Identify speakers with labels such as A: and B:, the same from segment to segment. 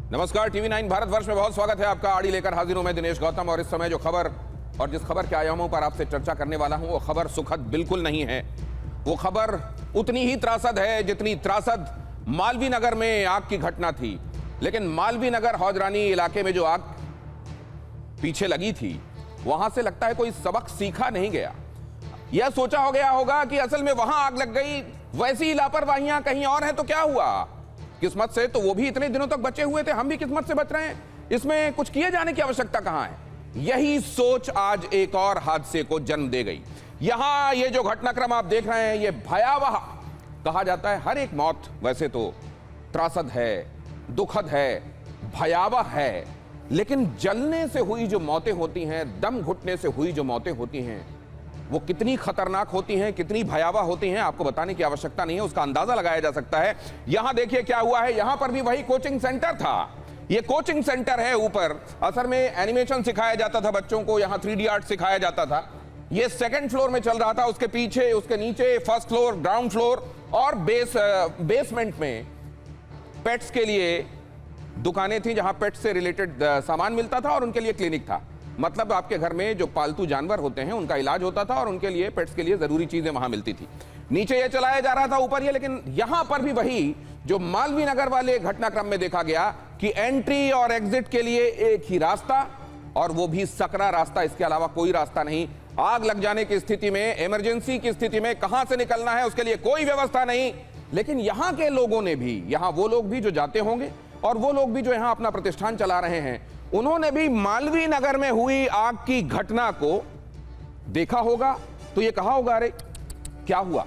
A: नमस्कार, टीवी 9 भारतवर्ष में बहुत स्वागत है आपका। आड़ी लेकर हाजिर हूं मैं दिनेश गौतम। और इस समय जो खबर और जिस खबर के आयामों पर आपसे चर्चा करने वाला हूं वो खबर सुखद बिल्कुल नहीं है। वो खबर उतनी ही त्रासद है जितनी त्रासद मालवीय नगर में आग की घटना थी। लेकिन मालवीय नगर हौजरानी इलाके में जो आग पीछे लगी थी वहां से लगता है कोई सबक सीखा नहीं गया। यह सोचा हो गया होगा कि असल में वहां आग लग गई, वैसी लापरवाहियां कहीं और हैं तो क्या हुआ। किस्मत से तो वो भी इतने दिनों तक बचे हुए थे, हम भी किस्मत से बच रहे हैं, इसमें कुछ किए जाने की आवश्यकता कहां है। यही सोच आज एक और हादसे को जन्म दे गई। यहां ये जो घटनाक्रम आप देख रहे हैं ये भयावह कहा जाता है। हर एक मौत वैसे तो त्रासद है, दुखद है, भयावह है, लेकिन जलने से हुई जो मौतें होती हैं, दम घुटने से हुई जो मौतें होती हैं, वो कितनी खतरनाक होती हैं, कितनी भयावह होती हैं, आपको बताने की आवश्यकता नहीं है, उसका अंदाजा लगाया जा सकता है। यहां देखिए क्या हुआ है। यहां पर भी वही कोचिंग सेंटर था। ये कोचिंग सेंटर है, ऊपर असल में एनिमेशन सिखाया जाता था बच्चों को, यहां 3D आर्ट सिखाया जाता था। ये सेकंड फ्लोर में चल रहा था, उसके पीछे, उसके नीचे फर्स्ट फ्लोर, ग्राउंड फ्लोर और बेसमेंट में पेट्स के लिए दुकानें थी, जहां पेट्स से रिलेटेड सामान मिलता था और उनके लिए क्लिनिक था। मतलब आपके घर में जो पालतू जानवर होते हैं उनका इलाज होता था और उनके लिए, पेट्स के लिए जरूरी चीजें वहां मिलती थी। नीचे ये चलाया जा रहा था, ऊपर ये। लेकिन यहां पर भी वही जो मालवीय नगर वाले घटनाक्रम में देखा गया कि एंट्री और एग्जिट के लिए एक ही रास्ता, और वो भी सकरा रास्ता, इसके अलावा कोई रास्ता नहीं। आग लग जाने की स्थिति में, इमरजेंसी की स्थिति में कहां से निकलना है उसके लिए कोई व्यवस्था नहीं। लेकिन यहां के लोगों ने भी, यहां वो लोग भी जो जाते होंगे और वो लोग भी जो यहां अपना प्रतिष्ठान चला रहे हैं, उन्होंने भी मालवीय नगर में हुई आग की घटना को देखा होगा तो ये कहा होगा अरे क्या हुआ।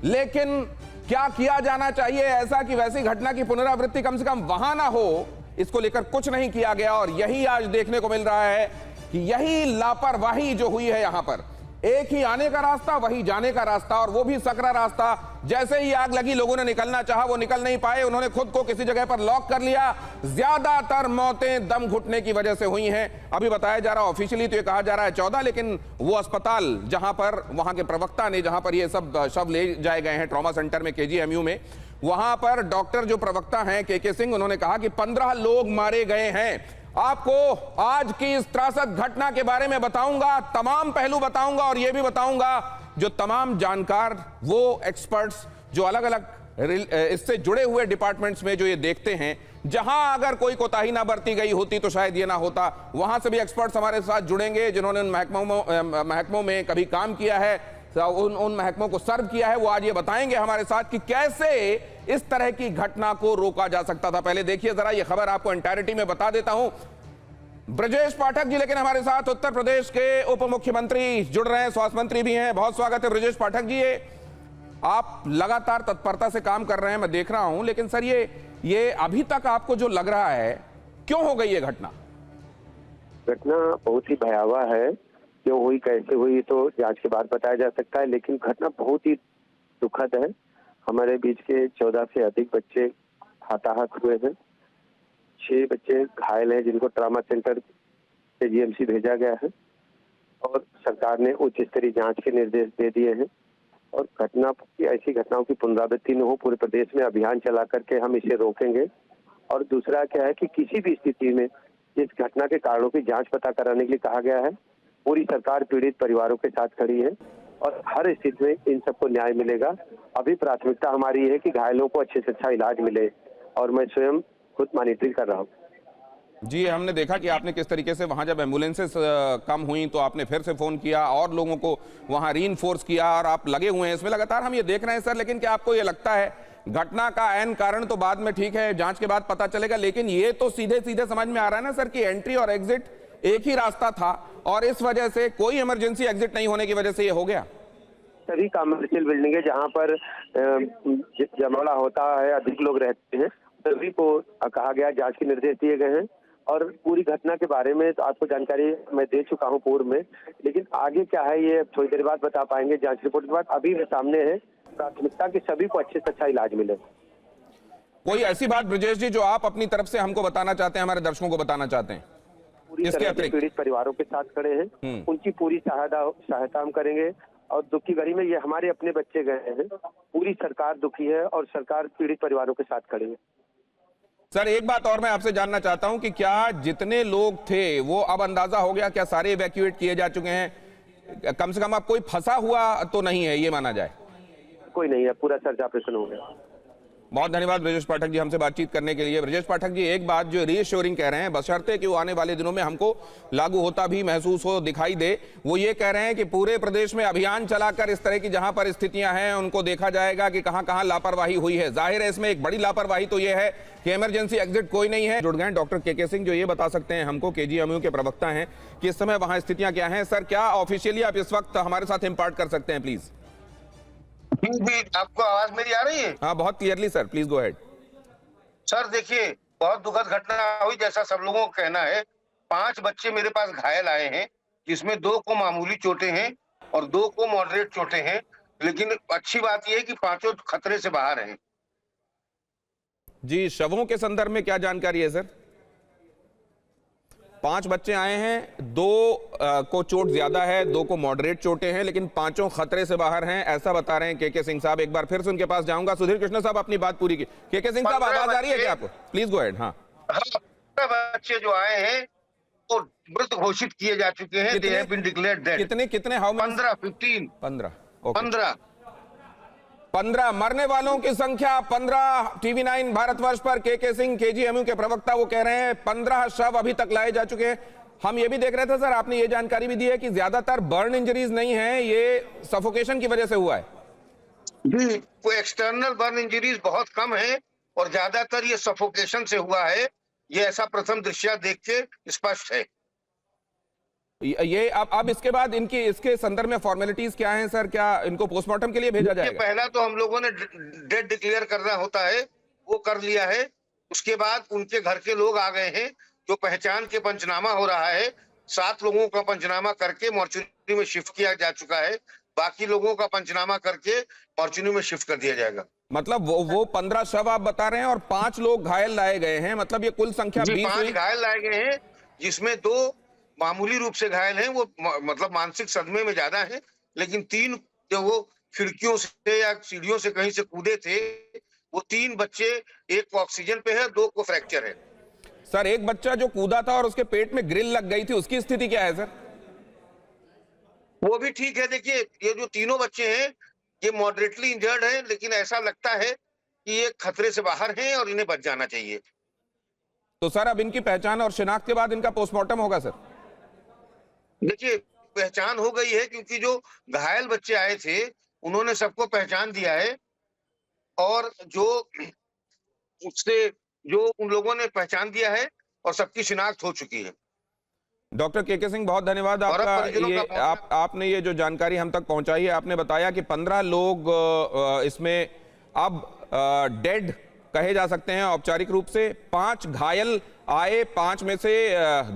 A: लेकिन क्या किया जाना चाहिए ऐसा कि वैसी घटना की पुनरावृत्ति कम से कम वहां ना हो, इसको लेकर कुछ नहीं किया गया। और यही आज देखने को मिल रहा है कि यही लापरवाही जो हुई है यहां पर, एक ही आने का रास्ता, वही जाने का रास्ता, और वो भी सकरा रास्ता। जैसे ही आग लगी लोगों ने निकलना चाहा, वो निकल नहीं पाए, उन्होंने खुद को किसी जगह पर लॉक कर लिया। ज्यादातर मौतें दम घुटने की वजह से हुई हैं। अभी बताया जा रहा, ऑफिशियली तो ये कहा जा रहा है 14, लेकिन वो अस्पताल जहां पर, वहां के प्रवक्ता ने, जहां पर ये सब शव ले जाए गए हैं ट्रॉमा सेंटर में, KGMU में, वहां पर डॉक्टर जो प्रवक्ता हैं KK सिंह, उन्होंने कहा कि 15 लोग मारे गए हैं। आपको आज की इस त्रासद घटना के बारे में बताऊंगा, तमाम पहलू बताऊंगा, और यह भी बताऊंगा जो तमाम जानकार, वो एक्सपर्ट्स जो अलग अलग इससे जुड़े हुए डिपार्टमेंट्स में जो ये देखते हैं, जहां अगर कोई कोताही ना बरती गई होती तो शायद ये ना होता। वहां से भी एक्सपर्ट्स हमारे साथ जुड़ेंगे जिन्होंने उन महकमों में कभी काम किया है, उन महकमों को सर्व किया है। वो आज ये बताएंगे हमारे साथ कि कैसे इस तरह की घटना को रोका जा सकता था। पहले देखिए जरा ये खबर, आपको एंटायरिटी में बता देता हूं। ब्रजेश पाठक जी लेकिन हमारे साथ उत्तर प्रदेश के उप मुख्यमंत्री जुड़ रहे हैं, स्वास्थ्य मंत्री भी हैं। बहुत स्वागत है ब्रजेश पाठक जी। आप लगातार तत्परता से काम कर रहे हैं, मैं देख रहा हूं। लेकिन सर ये अभी तक आपको जो लग रहा है, क्यों हो गई ये घटना?
B: घटना बहुत ही भयावह है। क्यों हुई, कैसे हुई, तो जांच के बाद बताया जा सकता है। लेकिन घटना बहुत ही दुखद है। हमारे बीच के 14 से अधिक बच्चे हताहत हुए हैं। 6 बच्चे घायल हैं जिनको ट्रॉमा सेंटर KGMC भेजा गया है, और सरकार ने उच्च स्तरीय जांच के निर्देश दे दिए हैं। और ऐसी घटनाओं की पुनरावृत्ति न हो, पूरे प्रदेश में अभियान चला करके हम इसे रोकेंगे। और दूसरा क्या है कि किसी भी स्थिति में इस घटना के कारणों की जांच पता कराने के लिए कहा गया है। पूरी सरकार पीड़ित परिवारों के साथ खड़ी है और हर स्थिति में इन सबको न्याय मिलेगा। अभी प्राथमिकता हमारी है कि घायलों को अच्छे से अच्छा इलाज मिले, और मैं स्वयं खुद मॉनिटरिंग कर रहा हूँ।
A: जी, हमने देखा कि आपने किस तरीके से वहां जब एम्बुलेंसेस कम हुई तो आपने फिर से फोन किया और लोगों को वहां रीइंफोर्स किया, और आप लगे हुए हैं इसमें लगातार, हम ये देख रहे हैं सर। लेकिन क्या आपको ये लगता है घटना का ऐन कारण तो बाद में, ठीक है, जांच के बाद पता चलेगा, लेकिन ये तो सीधे सीधे समझ में आ रहा है ना सर कि एंट्री और एग्जिट एक ही रास्ता था, और इस वजह से कोई इमरजेंसी एग्जिट नहीं होने की वजह से ये हो गया।
B: सभी कमर्शियल बिल्डिंग है जहाँ पर जमावड़ा होता है, अधिक लोग रहते हैं, सभी को कहा गया, जांच के निर्देश दिए गए हैं। और पूरी घटना के बारे में तो आपको जानकारी मैं दे चुका हूँ पूर्व में, लेकिन आगे क्या है ये थोड़ी देर बाद बता पाएंगे जांच रिपोर्ट के बाद। अभी सामने है प्राथमिकता कि सभी को अच्छे से अच्छा इलाज मिले।
A: कोई ऐसी बात ब्रजेश जी जो आप अपनी तरफ से हमको बताना चाहते हैं, हमारे दर्शकों को बताना चाहते हैं?
B: पूरी तरह से पीड़ित परिवारों के साथ खड़े हैं, उनकी पूरी सहायता हम करेंगे। और दुख की घड़ी में ये हमारे अपने बच्चे गए हैं, पूरी सरकार दुखी है और सरकार पीड़ित परिवारों के साथ खड़ी है।
A: सर एक बात और मैं आपसे जानना चाहता हूं कि क्या जितने लोग थे वो अब अंदाजा हो गया, क्या सारे इवैक्यूएट किए जा चुके हैं? कम से कम अब कोई फंसा हुआ तो नहीं है, ये माना जाए?
B: कोई नहीं है, पूरा सर्च ऑपरेशन हो गया।
A: बहुत धन्यवाद ब्रजेश पाठक जी हमसे बातचीत करने के लिए। ब्रजेश पाठक जी, एक बात जो रीअश्योरिंग कह रहे हैं, बशर्ते कि वो आने वाले दिनों में हमको लागू होता भी महसूस हो, दिखाई दे, वो ये कह रहे हैं कि पूरे प्रदेश में अभियान चलाकर इस तरह की जहां पर स्थितियां हैं उनको देखा जाएगा कि कहां कहां लापरवाही हुई है। जाहिर है इसमें एक बड़ी लापरवाही तो ये है कि इमरजेंसी एग्जिट कोई नहीं है। जुड़ गए डॉक्टर के सिंह, जो ये बता सकते हैं हमको, केजीएमयू के प्रवक्ता हैं, कि इस समय वहां स्थितियां क्या हैं। सर, क्या ऑफिशियली आप इस वक्त हमारे साथ इम्पार्ट कर सकते हैं प्लीज?
C: जी, आपको आवाज मेरी आ रही है?
A: हाँ, बहुत clearly sir, please go ahead.
C: Sir देखिए, बहुत दुखद घटना हुई, जैसा सब लोगों का कहना है। 5 बच्चे मेरे पास घायल आए हैं, जिसमें 2 को मामूली चोटें हैं और 2 को मॉडरेट चोटें हैं। लेकिन अच्छी बात यह है कि 5 खतरे से बाहर हैं।
A: जी, शवों के संदर्भ में क्या जानकारी है सर? 5 बच्चे आए हैं, 2 को चोट ज्यादा है, 2 को मॉडरेट चोटें हैं, लेकिन 5 खतरे से बाहर हैं, ऐसा बता रहे हैं के सिंह साहब। एक बार फिर से उनके पास जाऊंगा। सुधीर कृष्ण साहब, अपनी बात पूरी की। के सिंह साहब, आवाज आ रही है क्या आपको? Please go ahead. हाँ,
C: 15 बच्चे जो आए हैं वो मृत घोषित किए जा चुके हैं। They have been declared dead।
A: कितने हाउ मेनी?
C: 15
A: ओके,
C: 15
A: मरने वालों की संख्या 15। टीवी9 भारतवर्ष पर के सिंह, केजीएमयू के प्रवक्ता, वो कह रहे हैं 15 शव अभी तक लाए जा चुके हैं। हम ये भी देख रहे थे सर, आपने ये जानकारी भी दी है कि ज्यादातर बर्न इंजरीज नहीं है, ये सफोकेशन की वजह से हुआ है।
C: जी, कोई एक्सटर्नल बर्न इंजरीज बहुत कम है और ज्यादातर ये सफोकेशन से हुआ है। ये ऐसा प्रथम दृश्य देख के स्पष्ट है।
A: ये अब इसके बाद इसके संदर्भ में फॉर्मेलिटीज क्या हैं सर? क्या इनको पोस्टमार्टम के लिए भेजा जाएगा?
C: पहला तो हम लोगों ने डेड डिक्लेयर करना होता है, वो कर लिया है। उसके बाद उनके घर के लोग आ गए हैं, जो पहचान के पंचनामा हो रहा है। 7 लोगों का पंचनामा करके मॉर्चुरी में शिफ्ट किया जा चुका है। बाकी लोगों का पंचनामा करके मॉर्चुरी में शिफ्ट कर दिया जाएगा।
A: मतलब वो 15 शव आप बता रहे हैं और 5 लोग घायल लाए गए हैं, मतलब ये कुल संख्या 20
C: 5
A: हुई।
C: घायल लाए गए हैं, जिसमें 2 मामूली रूप से घायल हैं, वो मतलब मानसिक सदमे में ज्यादा हैं। लेकिन 3 जो वो खिड़कियों से या सीढ़ियों से कहीं से कूदे थे, वो 3 बच्चे, 1 को ऑक्सीजन पे है, 2 को फ्रैक्चर है।
A: सर, एक बच्चा जो कूदा था और उसके पेट में ग्रिल लग गई थी, उसकी स्थिति क्या है सर?
C: वो भी ठीक है। देखिए, ये जो तीनों बच्चे हैं, ये मॉडरेटली इंजर्ड हैं, लेकिन ऐसा लगता है कि ये खतरे से बाहर हैं और इन्हें बच जाना चाहिए।
A: तो सर, अब इनकी पहचान और शिनाख्त के बाद इनका पोस्टमार्टम होगा सर?
C: देखिए, पहचान हो गई है, क्योंकि जो घायल बच्चे आए थे उन्होंने सबको पहचान दिया है और जो उन लोगों ने पहचान दिया है और सबकी शिनाख्त हो चुकी है।
A: डॉक्टर के सिंह, बहुत धन्यवाद आपका। आपने ये जो जानकारी हम तक पहुंचाई है, आपने बताया कि 15 लोग इसमें अब डेड कहे जा सकते हैं औपचारिक रूप से। 5 घायल आए, 5 में से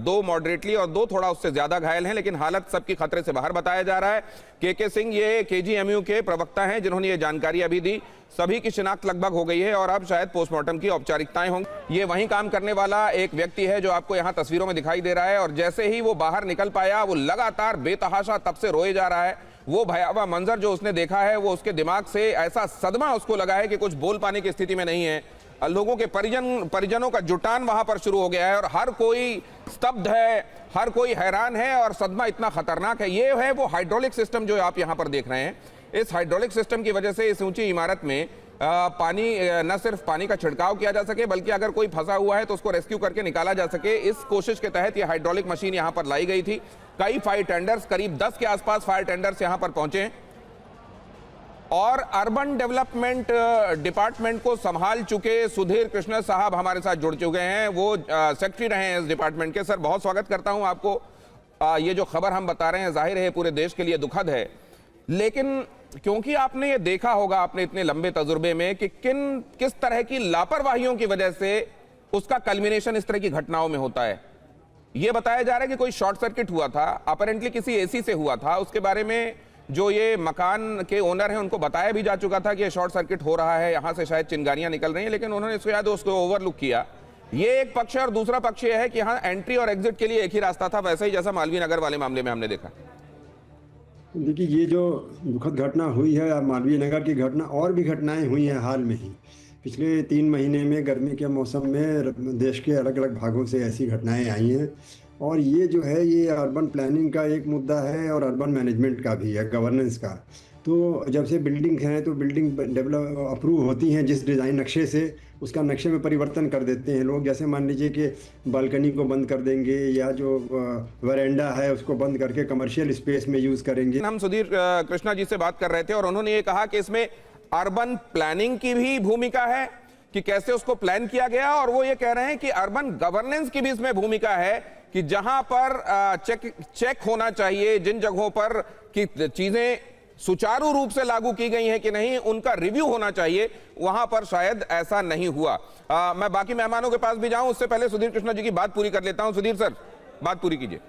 A: 2 मॉडरेटली और 2 थोड़ा उससे ज्यादा घायल हैं, लेकिन हालत सबकी खतरे से बाहर बताया जा रहा है। के सिंह ये केजीएमयू के प्रवक्ता हैं, जिन्होंने ये जानकारी अभी दी। सभी की शिनाख्त लगभग हो गई है और अब शायद पोस्टमार्टम की औपचारिकताएं होंगी। ये वहीं काम करने वाला एक व्यक्ति है जो आपको यहां तस्वीरों में दिखाई दे रहा है, और जैसे ही वो बाहर निकल पाया, वो लगातार बेतहाशा तब से रोए जा रहा है। वो भयावह मंजर जो उसने देखा है, वो उसके दिमाग से ऐसा सदमा उसको लगा है कि कुछ बोल पाने की स्थिति में नहीं है। लोगों के परिजनों का जुटान वहां पर शुरू हो गया है और हर कोई स्तब्ध है, हर कोई हैरान है, और सदमा इतना खतरनाक है। ये है वो हाइड्रोलिक सिस्टम जो आप यहां पर देख रहे हैं। इस हाइड्रोलिक सिस्टम की वजह से इस ऊंची इमारत में पानी, न सिर्फ पानी का छिड़काव किया जा सके, बल्कि अगर कोई फंसा हुआ है तो उसको रेस्क्यू करके निकाला जा सके। इस कोशिश के तहत ये हाइड्रोलिक मशीन यहां पर लाई गई थी। कई फायर टेंडर्स, करीब 10 के आसपास फायर टेंडर्स यहां पर पहुंचे हैं और अर्बन डेवलपमेंट डिपार्टमेंट को संभाल चुके सुधीर कृष्ण साहब हमारे साथ जुड़ चुके हैं। वो सेक्रेटरी रहे हैं इस डिपार्टमेंट के। सर, बहुत स्वागत करता हूं आपको। ये जो खबर हम बता रहे हैं, जाहिर है पूरे देश के लिए दुखद है, लेकिन क्योंकि आपने ये देखा होगा अपने इतने लंबे तजुर्बे में कि किस तरह की लापरवाहियों की वजह से उसका कल्मिनेशन इस तरह की घटनाओं में होता है। ये बताया जा रहा है कि कोई शॉर्ट सर्किट हुआ था, अपरेंटली किसी एसी से हुआ था। उसके बारे में जो ये मकान के ओनर हैं उनको बताया भी जा चुका था कि ये शॉर्ट सर्किट हो रहा है, यहां से शायद चिंगारियां निकल रही हैं, लेकिन उन्होंने उसको ओवरलुक किया। ये एक पक्ष है, और दूसरा पक्ष ये है कि यहाँ एंट्री और एग्जिट के लिए एक ही रास्ता था, वैसे ही जैसा मालवीय नगर वाले मामले में हमने देखा।
D: देखिए, ये जो दुखद घटना हुई है, मालवीय नगर की घटना, और भी घटनाएं हुई हैं हाल में ही, पिछले 3 महीने में गर्मी के मौसम में देश के अलग अलग भागों से ऐसी घटनाएं आई हैं। और ये जो है ये अर्बन प्लानिंग का एक मुद्दा है और अर्बन मैनेजमेंट का भी है, गवर्नेंस का। तो जब से बिल्डिंग हैं तो बिल्डिंग डेवलप अप्रूव होती हैं जिस डिज़ाइन नक्शे से, उसका नक्शे में परिवर्तन कर देते हैं लोग। जैसे मान लीजिए कि बालकनी को बंद कर देंगे या जो वरांडा है उसको बंद करके कमर्शियल स्पेस में यूज़ करेंगे।
A: हम सुधीर कृष्णा जी से बात कर रहे थे और उन्होंने ये कहा कि इसमें अर्बन प्लानिंग की भी भूमिका है कि कैसे उसको प्लान किया गया, और वो ये कह रहे हैं कि अर्बन गवर्नेंस की भी इसमें भूमिका है कि जहां पर चेक होना चाहिए, जिन जगहों पर कि चीजें सुचारू रूप से लागू की गई हैं कि नहीं, उनका रिव्यू होना चाहिए, वहां पर शायद ऐसा नहीं हुआ। मैं बाकी मेहमानों के पास भी जाऊं, उससे पहले सुधीर कृष्णा जी की बात पूरी कर लेता हूं। सुधीर सर, बात पूरी कीजिए।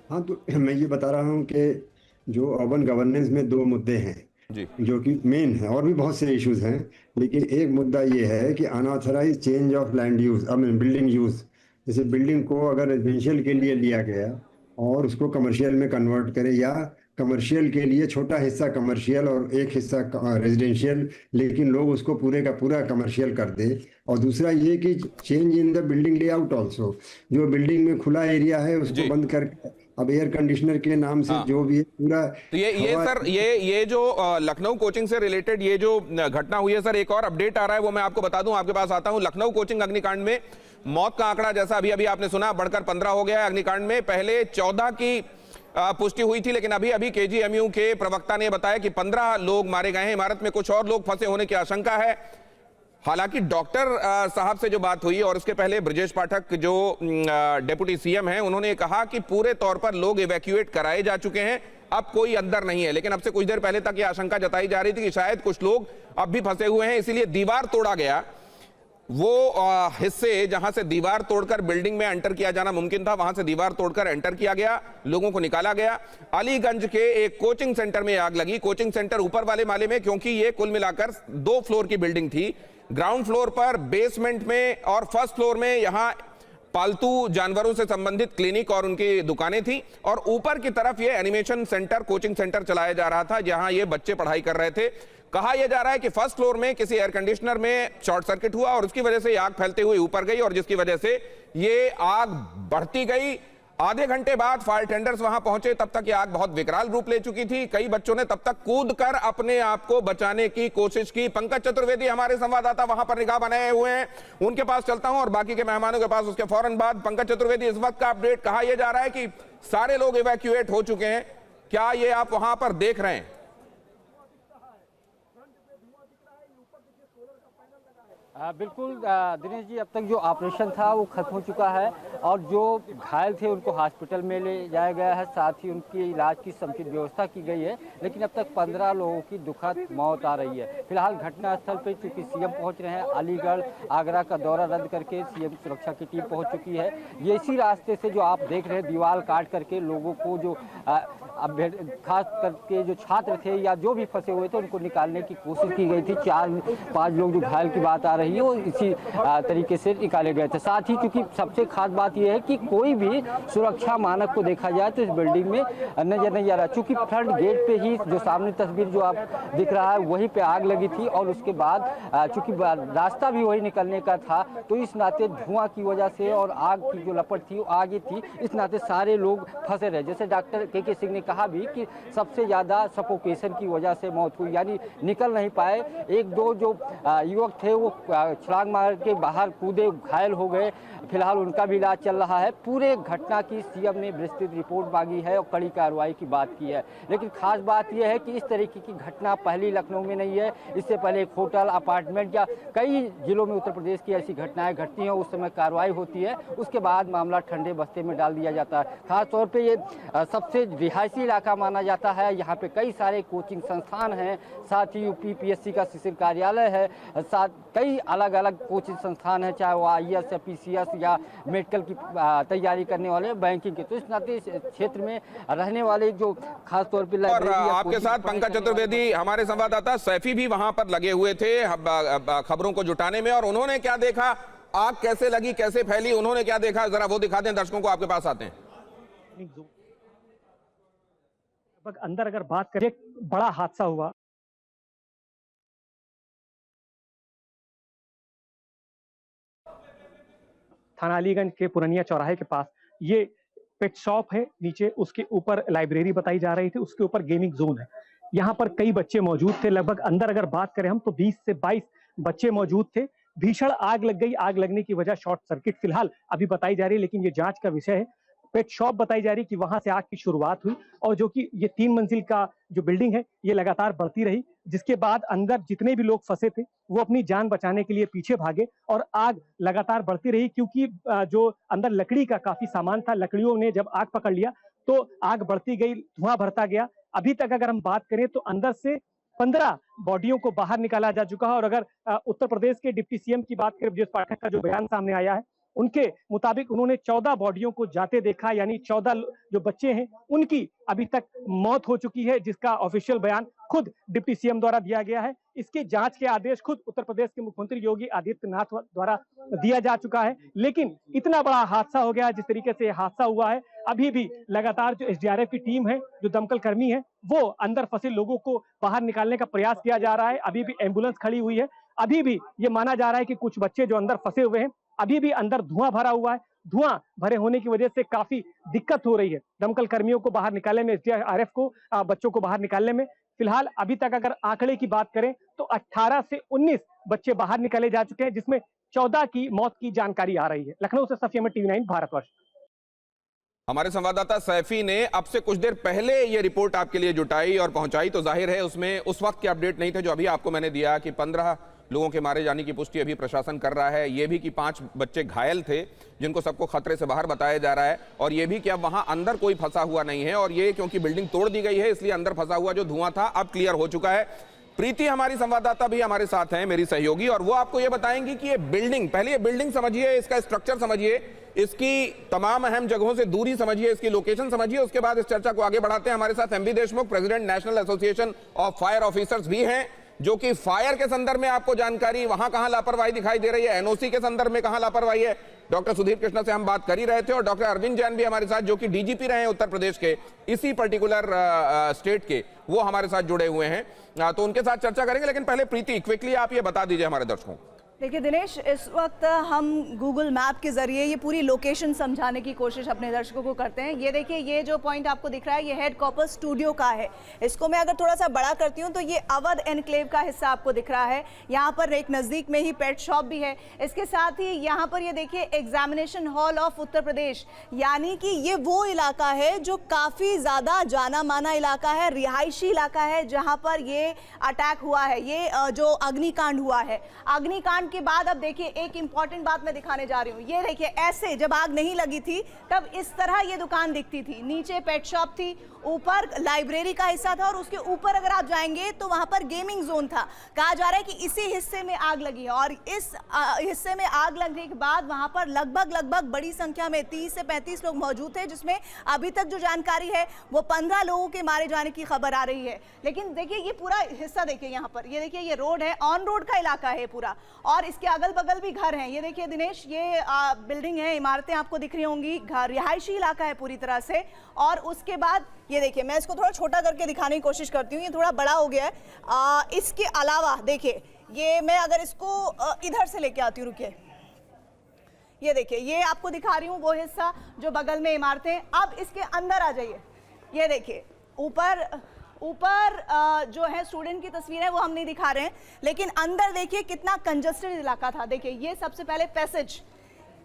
D: हाँ, तो मैं ये बता रहा हूँ कि जो अर्बन गवर्नेंस में 2 मुद्दे हैं
A: जी
D: जो कि मेन है, और भी बहुत से इश्यूज हैं, लेकिन एक मुद्दा ये है कि unauthorised change of land use, I mean building use. जैसे बिल्डिंग को अगर रेजिडेंशियल के लिए लिया गया और उसको कमर्शियल में कन्वर्ट करें, या कमर्शियल के लिए छोटा हिस्सा कमर्शियल और एक हिस्सा रेजिडेंशियल, लेकिन लोग उसको पूरे का पूरा कमर्शियल कर दे। और दूसरा ये कि change in the building layout also, जो बिल्डिंग में खुला एरिया है उसको बंद करके अब एयर कंडीशनर के नाम से जो भी है पूरा।
A: तो ये सर ये जो लखनऊ कोचिंग से रिलेटेड ये जो घटना हुई है सर, एक और अपडेट आ रहा है, वो मैं आपको बता दूं, आपके पास आता हूं। लखनऊ कोचिंग अग्निकांड में मौत का आंकड़ा जैसा अभी अभी आपने सुना बढ़कर 15 हो गया है। अग्निकांड में पहले 14 की पुष्टि हुई थी, लेकिन अभी अभी केजीएमयू के प्रवक्ता ने बताया कि 15 लोग मारे गए हैं। इमारत में कुछ और लोग फंसे होने की आशंका है। हालांकि डॉक्टर साहब से जो बात हुई, और उसके पहले ब्रजेश पाठक जो डेप्यूटी सीएम हैं, उन्होंने कहा कि पूरे तौर पर लोग इवैक्यूएट कराए जा चुके हैं, अब कोई अंदर नहीं है। लेकिन अब से कुछ देर पहले तक ये आशंका जताई जा रही थी कि शायद कुछ लोग अब भी फंसे हुए हैं, इसीलिए दीवार तोड़ा गया। वो हिस्से जहां से दीवार तोड़कर बिल्डिंग में एंटर किया जाना मुमकिन था, वहां से दीवार तोड़कर एंटर किया गया, लोगों को निकाला गया। अलीगंज के एक कोचिंग सेंटर में आग लगी। कोचिंग सेंटर ऊपर वाले माले में, क्योंकि ये कुल मिलाकर 2 फ्लोर की बिल्डिंग थी। ग्राउंड फ्लोर पर, बेसमेंट में और फर्स्ट फ्लोर में यहां पालतू जानवरों से संबंधित क्लिनिक और उनकी दुकानें थी, और ऊपर की तरफ ये एनिमेशन सेंटर, कोचिंग सेंटर चलाया जा रहा था जहां ये बच्चे पढ़ाई कर रहे थे। कहा यह जा रहा है कि फर्स्ट फ्लोर में किसी एयर कंडीशनर में शॉर्ट सर्किट हुआ और उसकी वजह से आग फैलते हुए ऊपर गई, और जिसकी वजह से ये आग बढ़ती गई। आधे घंटे बाद फायर टेंडर्स वहां पहुंचे, तब तक ये आग बहुत विकराल रूप ले चुकी थी। कई बच्चों ने तब तक कूदकर अपने आप को बचाने की कोशिश की। पंकज चतुर्वेदी हमारे संवाददाता वहां पर निगाह बनाए हुए हैं, उनके पास चलता हूं और बाकी के मेहमानों के पास उसके फौरन बाद। पंकज चतुर्वेदी, इस वक्त का अपडेट, कहा यह जा रहा है कि सारे लोग इवैक्यूएट हो चुके हैं, क्या ये आप वहां पर देख रहे हैं?
E: बिल्कुल दिनेश जी, अब तक जो ऑपरेशन था वो खत्म हो चुका है और जो घायल थे उनको हॉस्पिटल में ले जाया गया है, साथ ही उनकी इलाज की समुचित व्यवस्था की गई है। लेकिन अब तक 15 लोगों की दुखद मौत आ रही है। फिलहाल घटनास्थल पर चूंकि सीएम पहुंच रहे हैं, अलीगढ़ आगरा का दौरा रद्द करके सीएम सुरक्षा की टीम पहुंच चुकी है। ये इसी रास्ते से जो आप देख रहे हैं, दीवार काट करके लोगों को, जो खास करके जो छात्र थे या जो भी फंसे हुए थे, उनको निकालने की कोशिश की गई थी। 4-5 लोग जो घायल की बात आ रही है वो इसी तरीके से निकाले गए थे। साथ ही क्योंकि सबसे खास बात यह है कि कोई भी सुरक्षा मानक को देखा जाए तो इस बिल्डिंग में नजर नहीं आ रहा, चूंकि फ्रंट गेट पे ही जो सामने तस्वीर जो आप दिख रहा है वहीं पे आग लगी थी, और उसके बाद चूंकि रास्ता भी वही निकलने का था, तो इस नाते धुआं की वजह से और आग की जो लपट थी वो आगे थी, इस नाते सारे लोग फंसे रहे। जैसे डॉक्टर के सिंह ने कहा भी कि सबसे ज्यादा सफोकेशन की वजह से मौत हुई, यानी निकल नहीं पाए। 1-2 जो युवक थे वो छलांग मार के बाहर कूदे, घायल हो गए। फिलहाल उनका भी इलाज चल रहा है। पूरे घटना की सीएम ने विस्तृत रिपोर्ट मांगी है और कड़ी कार्रवाई की बात की है। लेकिन खास बात यह है कि इस तरीके की घटना पहली लखनऊ में नहीं है। इससे पहले एक होटल, अपार्टमेंट या कई जिलों में उत्तर प्रदेश की ऐसी घटनाएं घटती हैं, उस समय कार्रवाई होती है, उसके बाद मामला ठंडे बस्ते में डाल दिया जाता है। खास तौर पर ये सबसे रिहायशी इलाका माना जाता है। यहाँ पे कई सारे कोचिंग संस्थान हैं, साथ ही यूपीपीएससी का शिशिर कार्यालय है, साथ कई अलग अलग कोचिंग संस्थान हैं, चाहे वो आईएएस या पीसीएस या मेडिकल की तैयारी करने वाले, बैंकिंग के। तो इस नाते क्षेत्र में रहने वाले जो खास तौर पर
A: और आपके साथ पंकज चतुर्वेदी हमारे संवाददाता सैफी भी वहां पर लगे हुए थे खबरों को जुटाने में, और उन्होंने क्या देखा, आग कैसे लगी, कैसे फैली, उन्होंने क्या देखा, जरा वो दिखा दें दर्शकों को। आपके पास आते हैं।
F: अंदर अगर बात करें, बड़ा हादसा हुआ। थाना अलीगंज के पुरनिया चौराहे के पास ये पेट शॉप है, नीचे उसके ऊपर लाइब्रेरी बताई जा रही थी, उसके ऊपर गेमिंग जोन है। यहाँ पर कई बच्चे मौजूद थे, लगभग अंदर अगर बात करें हम तो 20 से 22 बच्चे मौजूद थे। भीषण आग लग गई, आग लगने की वजह शॉर्ट सर्किट फिलहाल अभी बताई जा रही है, लेकिन ये जांच का विषय है। पेट शॉप बताई जा रही कि वहां से आग की शुरुआत हुई और जो कि ये 3 मंजिल का जो बिल्डिंग है ये लगातार बढ़ती रही, जिसके बाद अंदर जितने भी लोग फंसे थे वो अपनी जान बचाने के लिए पीछे भागे और आग लगातार बढ़ती रही, क्योंकि जो अंदर लकड़ी का काफी सामान था, लकड़ियों ने जब आग पकड़ लिया तो आग बढ़ती गई, धुआं भरता गया। अभी तक अगर हम बात करें तो अंदर से 15 बॉडियों को बाहर निकाला जा चुका है। और अगर उत्तर प्रदेश के डिप्टी सीएम की बात करें, ब्रजेश पाठक का जो बयान सामने आया है उनके मुताबिक उन्होंने 14 बॉडियों को जाते देखा, यानी 14 जो बच्चे हैं उनकी अभी तक मौत हो चुकी है, जिसका ऑफिशियल बयान खुद डिप्टी सीएम द्वारा दिया गया है। इसके जांच के आदेश खुद उत्तर प्रदेश के मुख्यमंत्री योगी आदित्यनाथ द्वारा दिया जा चुका है। लेकिन इतना बड़ा हादसा हो गया, जिस तरीके से हादसा हुआ है, अभी भी लगातार जो एसडीआरएफ की टीम है, जो दमकल कर्मी है, वो अंदर फंसे लोगों को बाहर निकालने का प्रयास किया जा रहा है। अभी भी एम्बुलेंस खड़ी हुई है, अभी भी ये माना जा रहा है कि कुछ बच्चे जो अंदर फंसे हुए हैं, अभी भी अंदर धुआं भरा हुआ है। धुआं भरे होने की वजह से काफी दिक्कत हो रही है दमकल कर्मियों को बाहर निकालने में, एसडीआरएफ को, बच्चों को बाहर निकालने में। फिलहाल अभी तक अगर आंकड़े की बात करें तो 18 से 19 बच्चे बाहर निकाले जा चुके हैं, जिसमें 14 की मौत की जानकारी आ रही है। लखनऊ से सफी अहमद, टीवी 9 भारतवर्ष।
A: हमारे संवाददाता सैफी ने अब से कुछ देर पहले ये रिपोर्ट आपके लिए जुटाई और पहुंचाई, तो जाहिर है उसमें उस वक्त के अपडेट नहीं थे जो अभी आपको मैंने दिया कि 15 लोगों के मारे जाने की पुष्टि अभी प्रशासन कर रहा है। ये भी कि 5 बच्चे घायल थे जिनको सबको खतरे से बाहर बताया जा रहा है, और ये भी कि अब वहां अंदर कोई फंसा हुआ नहीं है, और ये क्योंकि बिल्डिंग तोड़ दी गई है इसलिए अंदर फंसा हुआ जो धुआं था अब क्लियर हो चुका है। प्रीति हमारी संवाददाता भी हमारे साथ हैं, मेरी सहयोगी, और वो आपको ये बताएंगी कि ये बिल्डिंग, पहले ये बिल्डिंग समझिए, इसका स्ट्रक्चर समझिए, इसकी तमाम अहम जगहों से दूरी समझिए, इसकी लोकेशन समझिए, उसके बाद इस चर्चा को आगे बढ़ाते हैं। हमारे साथ MB Deshmukh, president national association of fire officers भी हैं, जो कि फायर के संदर्भ में आपको जानकारी, वहां कहां लापरवाही दिखाई दे रही है, एनओसी के संदर्भ में कहां लापरवाही है। डॉक्टर सुधीर कृष्णा से हम बात कर ही रहे थे, और डॉक्टर अरविंद जैन भी हमारे साथ, जो कि डीजीपी रहे हैं उत्तर प्रदेश के, इसी पर्टिकुलर स्टेट के, वो हमारे साथ जुड़े हुए हैं, तो उनके साथ चर्चा करेंगे। लेकिन पहले प्रीति, क्विकली आप ये बता दीजिए हमारे दर्शकों।
G: देखिए दिनेश, इस वक्त हम गूगल मैप के जरिए ये पूरी लोकेशन समझाने की कोशिश अपने दर्शकों को करते हैं। ये देखिए, ये जो पॉइंट आपको दिख रहा है ये हेड कॉपर स्टूडियो का है। इसको मैं अगर थोड़ा सा बड़ा करती हूँ तो ये अवध एनक्लेव का हिस्सा आपको दिख रहा है। यहाँ पर एक नज़दीक में ही पेट शॉप भी है। इसके साथ ही यहाँ पर ये देखिए examination hall of Uttar Pradesh, यानी कि ये वो इलाका है जो काफ़ी ज़्यादा जाना माना इलाका है, रिहायशी इलाका है, जहाँ पर ये अटैक हुआ है, ये जो अग्निकांड हुआ है। अग्निकांड के बाद अब देखिए एक इंपॉर्टेंट बात मैं दिखाने जा रही हूँ। ये देखिए, ऐसे जब आग नहीं लगी थी तब इस तरह ये दुकान दिखती थी, नीचे पेट शॉप थी, ऊपर लाइब्रेरी का हिस्सा था, और उसके ऊपर अगर आप जाएंगे तो वहां पर गेमिंग जोन था। कहा जा रहा है कि इसी हिस्से में आग लगी है, और इस हिस्से में आग लगने के बाद वहां पर लगभग बड़ी संख्या में 30 से 35 लोग मौजूद थे, जिसमें अभी तक जो जानकारी है वो 15 लोगों के मारे जाने की खबर आ रही है। लेकिन देखिए ये पूरा हिस्सा देखिए, यहाँ पर ये देखिए, ये रोड है, ऑन रोड का इलाका है पूरा, और इसके अगल बगल भी घर हैं। ये देखिए दिनेश, ये बिल्डिंग है, इमारतें आपको दिख रही होंगी, घर, रिहायशी इलाका है पूरी तरह से। और उसके बाद ये देखिए, मैं इसको थोड़ा छोटा करके दिखाने की कोशिश करती हूँ, ये थोड़ा बड़ा हो गया है। इसके अलावा देखिए, ये मैं अगर इसको इधर से लेके आती हूँ, रुकिए, ये देखिए, ये आपको दिखा रही हूँ वो हिस्सा जो बगल में इमारतें। अब इसके अंदर आ जाइए, ये देखिए ऊपर जो है स्टूडेंट की तस्वीर है वो हम नहीं दिखा रहे हैं, लेकिन अंदर देखिए कितना कंजस्टेड इलाका था। देखिए ये सबसे पहले पैसेज,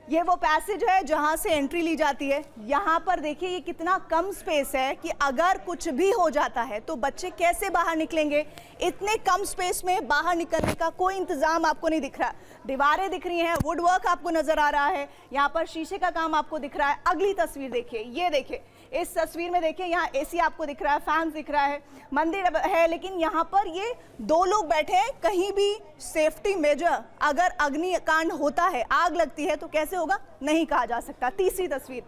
G: ये वो पैसेज है जहां से एंट्री ली जाती है। यहाँ पर देखिए ये कितना कम स्पेस है कि अगर कुछ भी हो जाता है तो बच्चे कैसे बाहर निकलेंगे। इतने कम स्पेस में बाहर निकलने का कोई इंतजाम आपको नहीं दिख रहा। दीवारें दिख रही हैं, वुड वर्क आपको नजर आ रहा है, यहाँ पर शीशे का काम आपको दिख रहा है। अगली तस्वीर देखिए, ये देखिए, इस तस्वीर में देखिए यहाँ एसी आपको दिख रहा है, फैन दिख रहा है, मंदिर है, लेकिन यहाँ पर ये 2 लोग बैठे हैं। कहीं भी सेफ्टी मेजर, अगर अग्निकांड होता है, आग लगती है तो कैसे होगा नहीं कहा जा सकता। तीसरी तस्वीर,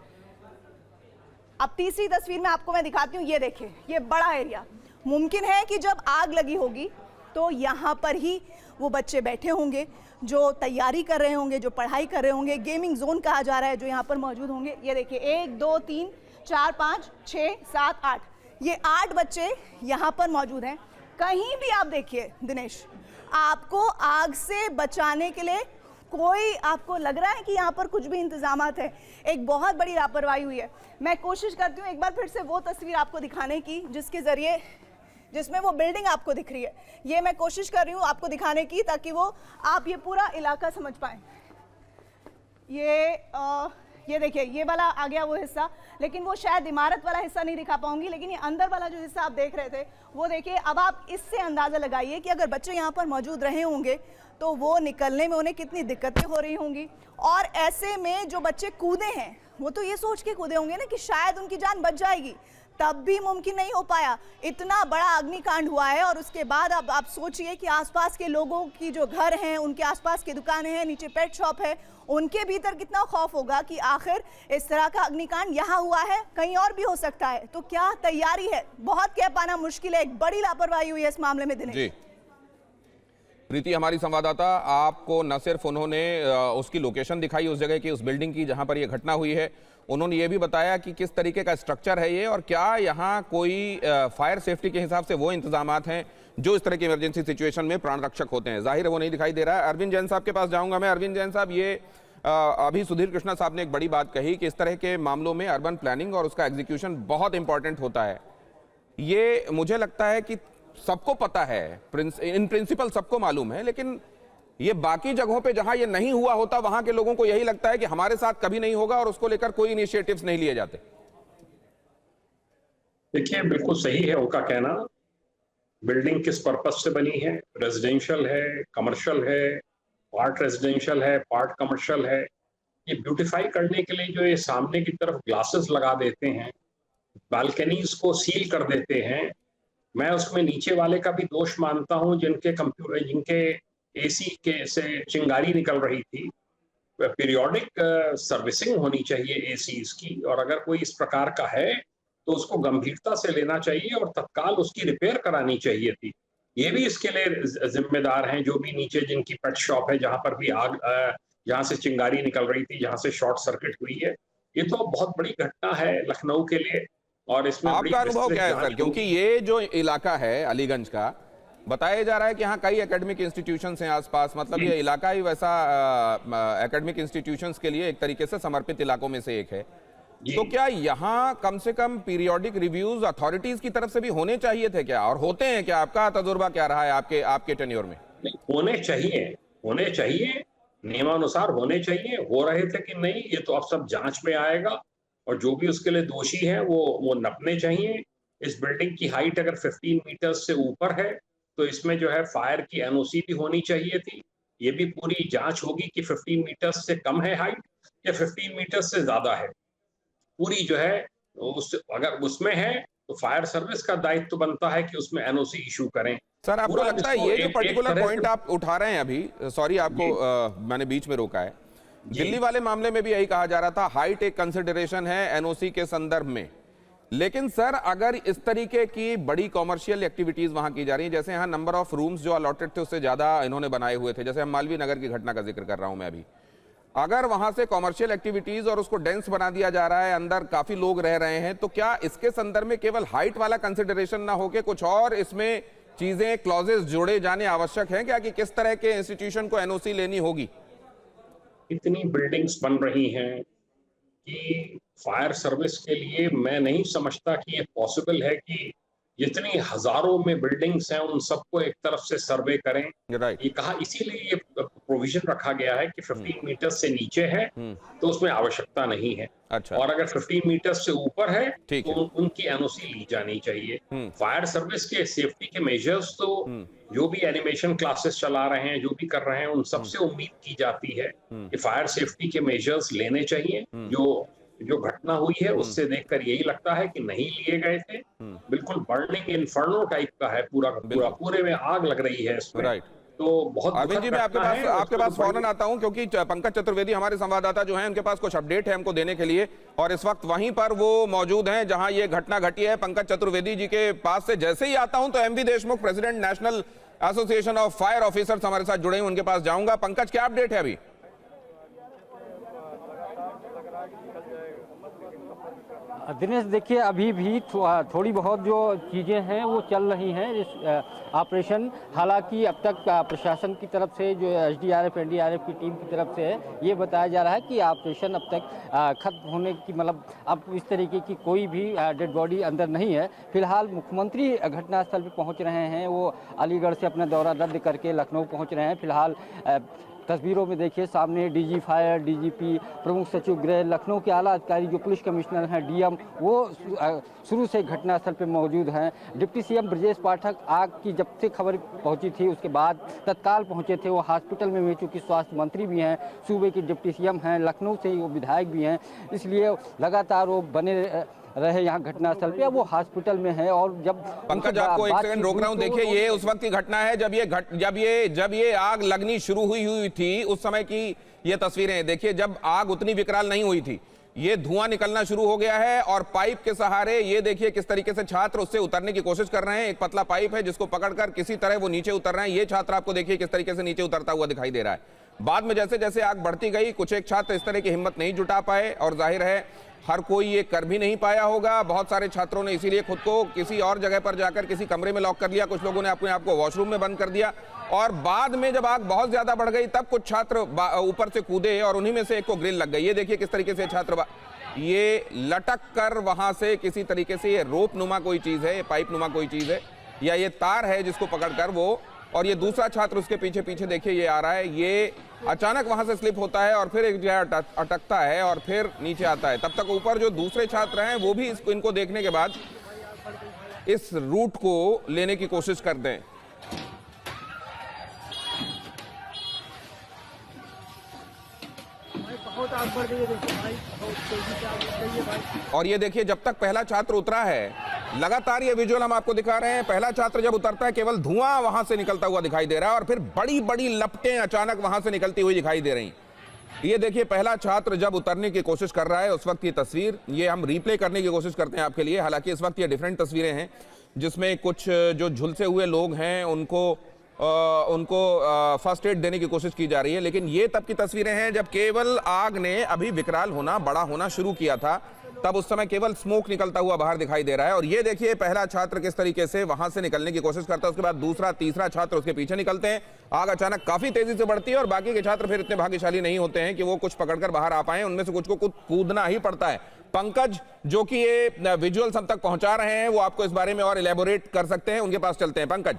G: अब तीसरी तस्वीर में आपको मैं दिखाती हूँ, ये देखिए, ये बड़ा एरिया। मुमकिन है कि जब आग लगी होगी तो यहाँ पर ही वो बच्चे बैठे होंगे जो तैयारी कर रहे होंगे, जो पढ़ाई कर रहे होंगे। गेमिंग जोन कहा जा रहा है जो यहाँ पर मौजूद होंगे। ये देखिए 1 2 3 4 5 6 7 8, ये 8 बच्चे यहाँ पर मौजूद हैं। कहीं भी आप देखिए दिनेश, आपको आग से बचाने के लिए कोई आपको लग रहा है कि यहाँ पर कुछ भी इंतजामात है? एक बहुत बड़ी लापरवाही हुई है। मैं कोशिश करती हूँ एक बार फिर से वो तस्वीर आपको दिखाने की जिसके जरिए, जिसमें वो बिल्डिंग आपको दिख रही है, ये मैं कोशिश कर रही हूँ आपको दिखाने की ताकि वो आप ये पूरा इलाका समझ पाएं। ये देखिए, ये वाला आ गया वो हिस्सा, लेकिन वो शायद इमारत वाला हिस्सा नहीं दिखा पाऊंगी, लेकिन ये अंदर वाला जो हिस्सा आप देख रहे थे वो देखिए। अब आप इससे अंदाजा लगाइए कि अगर बच्चे यहाँ पर मौजूद रहे होंगे तो वो निकलने में उन्हें कितनी दिक्कतें हो रही होंगी। और ऐसे में जो बच्चे कूदे हैं वो तो ये सोच के कूदे होंगे ना कि शायद उनकी जान बच जाएगी, तब भी मुमकिन नहीं हो पाया। इतना बड़ा अग्निकांड हुआ है और उसके बाद अब आप सोचिए कि आसपास के लोगों की जो घर हैं, उनके आसपास की दुकानें हैं, नीचे पेट शॉप है, उनके भीतर कितना खौफ होगा कि आखिर इस तरह का अग्निकांड यहाँ हुआ है, कहीं और भी हो सकता है। तो क्या तैयारी है, बहुत कह पाना मुश्किल है। एक बड़ी लापरवाही हुई है इस मामले में दिनेश।
A: जी प्रीति, हमारी संवाददाता, आपको न सिर्फ उन्होंने उसकी लोकेशन दिखाई उस जगह की, उस बिल्डिंग की जहां पर यह घटना हुई है, उन्होंने ये भी बताया कि किस तरीके का स्ट्रक्चर है ये और क्या यहाँ कोई फायर सेफ्टी के हिसाब से वो इंतजामात हैं जो इस तरह की इमरजेंसी सिचुएशन में प्राण रक्षक होते हैं। जाहिर है वो नहीं दिखाई दे रहा है। अरविंद जैन साहब के पास जाऊंगा मैं। अरविंद जैन साहब, ये अभी सुधीर कृष्णा साहब ने एक बड़ी बात कही कि इस तरह के मामलों में अर्बन प्लानिंग और उसका एग्जीक्यूशन बहुत इंपॉर्टेंट होता है। ये मुझे लगता है कि सबको पता है, इन प्रिंसिपल सबको मालूम है, लेकिन ये बाकी जगहों पे जहां ये नहीं हुआ होता वहां के लोगों को यही लगता है कि हमारे साथ कभी नहीं होगा और उसको लेकर कोई इनिशिएटिव्स नहीं लिए जाते।
H: देखिए, बिल्कुल सही है उनका कहना। बिल्डिंग किस पर्पज से बनी है, रेजिडेंशियल है, कमर्शियल है, पार्ट रेजिडेंशियल है, पार्ट कमर्शियल है, ये ब्यूटिफाई करने के लिए जो ये सामने की तरफ ग्लासेस लगा देते हैं, बालकनीज को सील कर देते हैं, मैं उसमें नीचे वाले का भी दोष मानता हूं जिनके एसी के से चिंगारी निकल रही थी। पीरियोडिक सर्विसिंग होनी चाहिए एसीज की, और अगर कोई इस प्रकार का है तो उसको गंभीरता से लेना चाहिए और तत्काल उसकी रिपेयर करानी चाहिए थी। ये भी इसके लिए जिम्मेदार हैं जो भी नीचे जिनकी पेट शॉप है, जहां पर भी आग, जहां से चिंगारी निकल रही थी, जहां से शॉर्ट सर्किट हुई है। ये तो बहुत बड़ी घटना है लखनऊ के लिए। और इसमें
A: आपका अनुभव क्या है सर? क्योंकि ये जो इलाका है अलीगंज का, बताया जा रहा है कि यहाँ कई एकेडमिक इंस्टीट्यूशंस हैं आसपास, मतलब ये इलाका ही वैसा एकेडमिक इंस्टीट्यूशंस के लिए एक तरीके से समर्पित इलाकों में से एक है। तो क्या यहाँ कम से कम पीरियोडिक रिव्यूज अथॉरिटीज की तरफ से भी होने चाहिए थे क्या, और होते हैं क्या? आपका तजुर्बा क्या रहा है आपके टेन्योर में?
H: होने चाहिए, नियमानुसार होने चाहिए। हो रहे थे कि नहीं, ये तो अब सब जांच में आएगा, और जो भी उसके लिए दोषी है वो नपने चाहिए। इस बिल्डिंग की हाइट अगर 15 मीटर से ऊपर है तो इसमें जो है फायर की एनओसी भी होनी चाहिए थी। ये भी पूरी जांच होगी कि 15 मीटर से कम है हाइट या 15 मीटर से ज्यादा है। पूरी जो है अगर उसमें है तो फायर सर्विस का दायित्व बनता है कि उसमें एनओसी इशू करें।
A: सर, आपको लगता है ये जो पर्टिकुलर पॉइंट आप उठा रहे हैं अभी, सॉरी आपको मैंने बीच में रोका है, दिल्ली वाले मामले में भी यही कहा जा रहा था, हाइट एक कंसिडरेशन है एनओसी के संदर्भ में। लेकिन सर, अगर इस तरीके की बड़ी कॉमर्शियल एक्टिविटीज वहां की जा रही है, जैसे यहाँ नंबर ऑफ रूम्स जो अलॉटेड थे उससे ज्यादा इन्होंने बनाए हुए थे, जैसे हम मालवीय नगर की घटना का जिक्र कर रहा हूं मैं अभी, अगर वहां से कॉमर्शियल एक्टिविटीज और उसको डेंस बना दिया जा रहा है, अंदर काफी लोग रह रहे हैं, तो क्या इसके संदर्भ में केवल हाइट वाला कंसिडरेशन ना होके कुछ और इसमें चीजें, क्लॉजेस जोड़े जाने आवश्यक है क्या, कि किस तरह के इंस्टीट्यूशन को एनओसी लेनी होगी?
H: इतनी बिल्डिंग्स बन रही हैं कि फायर सर्विस के लिए मैं नहीं समझता कि ये पॉसिबल है कि जितनी हजारों में बिल्डिंग्स हैं उन सबको एक तरफ से सर्वे करें। ये कहा, इसीलिए ये प्रोविजन रखा गया है कि 15 मीटर से नीचे है तो उसमें आवश्यकता नहीं है।
A: अच्छा।
H: और अगर 15 मीटर से ऊपर है तो उनकी एनओसी ली जानी चाहिए। फायर सर्विस के सेफ्टी के मेजर्स तो जो भी एनिमेशन क्लासेस चला रहे हैं, जो भी कर रहे हैं, उन सबसे उम्मीद की जाती है कि फायर सेफ्टी के मेजर्स लेने चाहिए। जो घटना हुई है उससे देखकर यही लगता है कि नहीं लिए गए थे। बिल्कुल बर्निंग इन्फर्नो टाइप का है, पूरे में आग लग रही है इसमें। तो बहुत
A: अरविंद जी, मैं आपके पास फौरन आता हूं, क्योंकि पंकज चतुर्वेदी हमारे संवाददाता जो हैं उनके पास कुछ अपडेट है हमको देने के लिए, और इस वक्त वहीं पर वो मौजूद हैं जहां ये घटना घटी है। पंकज चतुर्वेदी जी के पास से जैसे ही आता हूं तो MV Deshmukh, president national association of fire officers, हमारे साथ जुड़े हैं, उनके पास जाऊंगा। पंकज, क्या अपडेट है अभी?
E: दिनेश देखिए, अभी भी थोड़ी बहुत जो चीज़ें हैं वो चल रही हैं इस ऑपरेशन। हालांकि अब तक प्रशासन की तरफ से जो एसडीआरएफ एनडीआरएफ की टीम की तरफ से ये बताया जा रहा है कि ऑपरेशन अब तक खत्म होने की मतलब अब इस तरीके की कोई भी डेड बॉडी अंदर नहीं है। फिलहाल मुख्यमंत्री घटनास्थल पर पहुंच रहे हैं, वो अलीगढ़ से अपना दौरा रद्द करके लखनऊ पहुंच रहे हैं। फिलहाल तस्वीरों में देखिए सामने डीजी फायर, डीजीपी, प्रमुख सचिव गृह, लखनऊ के आला अधिकारी जो पुलिस कमिश्नर हैं, डीएम, वो शुरू से घटनास्थल पर मौजूद हैं। डिप्टी सीएम ब्रजेश पाठक आग की जब से खबर पहुंची थी उसके बाद तत्काल पहुंचे थे। वो हॉस्पिटल में भी, चूँकि स्वास्थ्य मंत्री भी हैं, सूबे के डिप्टी सीएम हैं, लखनऊ से ही वो विधायक भी हैं, इसलिए लगातार वो बने रहे यहाँ घटनास्थल पे। अब वो हॉस्पिटल में है। और जब
A: पंकज आपको एक सेकंड रोक रहा हूं, देखिए ये उस वक्त की घटना है जब ये आग लगनी शुरू हुई थी, उस समय की ये तस्वीरें हैं। देखिए जब आग उतनी विकराल नहीं हुई थी, ये धुआं निकलना शुरू हो गया है और पाइप के सहारे ये देखिए किस तरीके से छात्र उससे उतरने की कोशिश कर रहे हैं। एक पतला पाइप है जिसको पकड़कर किसी तरह वो नीचे उतर रहे हैं। ये छात्र आपको देखिए किस तरीके से नीचे उतरता हुआ दिखाई दे रहा है। बाद में जैसे जैसे आग बढ़ती गई, कुछ एक छात्र इस तरह की हिम्मत नहीं जुटा पाए और जाहिर है हर कोई ये कर भी नहीं पाया होगा। बहुत सारे छात्रों ने इसीलिए खुद को किसी और जगह पर जाकर किसी कमरे में लॉक कर लिया, कुछ लोगों ने अपने आप को वॉशरूम में बंद कर दिया और बाद में जब आग बहुत ज्यादा बढ़ गई तब कुछ छात्र ऊपर से कूदे और उन्हीं में से एक को ग्रिल लग गई। ये देखिए किस तरीके से छात्र ये लटक कर वहां से किसी तरीके से, ये रोप नुमा कोई चीज है, ये पाइप नुमा कोई चीज है या ये तार है जिसको पकड़कर वो, और ये दूसरा छात्र उसके पीछे पीछे देखिए ये आ रहा है, ये अचानक वहां से स्लिप होता है और फिर एक जगह अटकता है और फिर नीचे आता है। तब तक ऊपर जो दूसरे छात्र हैं वो भी इनको देखने के बाद इस रूट को लेने की कोशिश करते हैं। और ये देखिए जब तक पहला छात्र उतरा है, लगातार ये विजुअल हम आपको दिखा रहे हैं, पहला छात्र जब उतरता है केवल धुआं वहां से निकलता हुआ दिखाई दे रहा है और फिर बड़ी बड़ी लपटें अचानक वहां से निकलती हुई दिखाई दे रही। ये देखिए पहला छात्र जब उतरने की कोशिश कर रहा है उस वक्त की तस्वीर, ये हम रिप्ले करने की कोशिश करते हैं आपके लिए। हालांकि इस वक्त ये डिफरेंट तस्वीरें हैं जिसमें कुछ जो झुलसे हुए लोग हैं उनको फर्स्ट एड देने की कोशिश की जा रही है, लेकिन ये तब की तस्वीरें हैं जब केवल आग ने अभी विकराल होना, बड़ा होना शुरू किया था। तब उस समय केवल स्मोक निकलता हुआ बाहर दिखाई दे रहा है और ये देखिए पहला छात्र किस तरीके से वहां से निकलने की कोशिश करता है, उसके बाद दूसरा तीसरा छात्र उसके पीछे निकलते हैं। आग अचानक काफी तेजी से बढ़ती है और बाकी के छात्र फिर इतने भाग्यशाली नहीं होते हैं कि वो कुछ पकड़कर बाहर आ पाए, उनमें से कुछ को कूदना ही पड़ता है। पंकज जो कि ये विजुअल्स हम तक पहुंचा रहे हैं वो आपको इस बारे में और इलेबोरेट कर सकते हैं, उनके पास चलते हैं। पंकज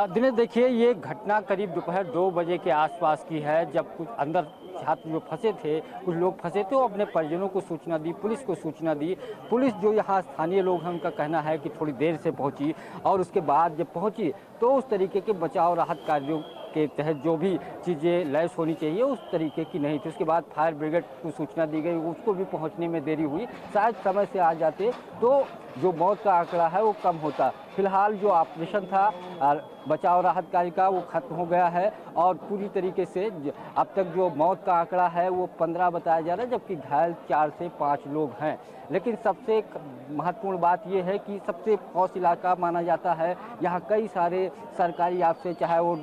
E: दिनेश देखिए, ये घटना करीब दोपहर 2 बजे के आसपास की है, जब कुछ अंदर छात्र जो फंसे थे, कुछ लोग फंसे थे, वो अपने परिजनों को सूचना दी, पुलिस को सूचना दी। पुलिस जो यहाँ स्थानीय लोग हैं उनका कहना है कि थोड़ी देर से पहुंची और उसके बाद जब पहुंची तो उस तरीके के बचाव राहत कार्यों के तहत जो भी चीज़ें लैस होनी चाहिए उस तरीके की नहीं थी। उसके बाद फायर ब्रिगेड को सूचना दी गई, उसको भी पहुंचने में देरी हुई। शायद समय से आ जाते तो जो मौत का आंकड़ा है वो कम होता। फिलहाल जो ऑपरेशन था बचाव राहत कार्य का वो खत्म हो गया है और पूरी तरीके से अब तक जो मौत का आंकड़ा है वो 15 बताया जा रहा है, जबकि घायल 4 से 5 लोग हैं। लेकिन सबसे महत्वपूर्ण बात यह है कि सबसे पॉश इलाका माना जाता है। यहाँ कई सारे सरकारी ऑफिस, चाहे वो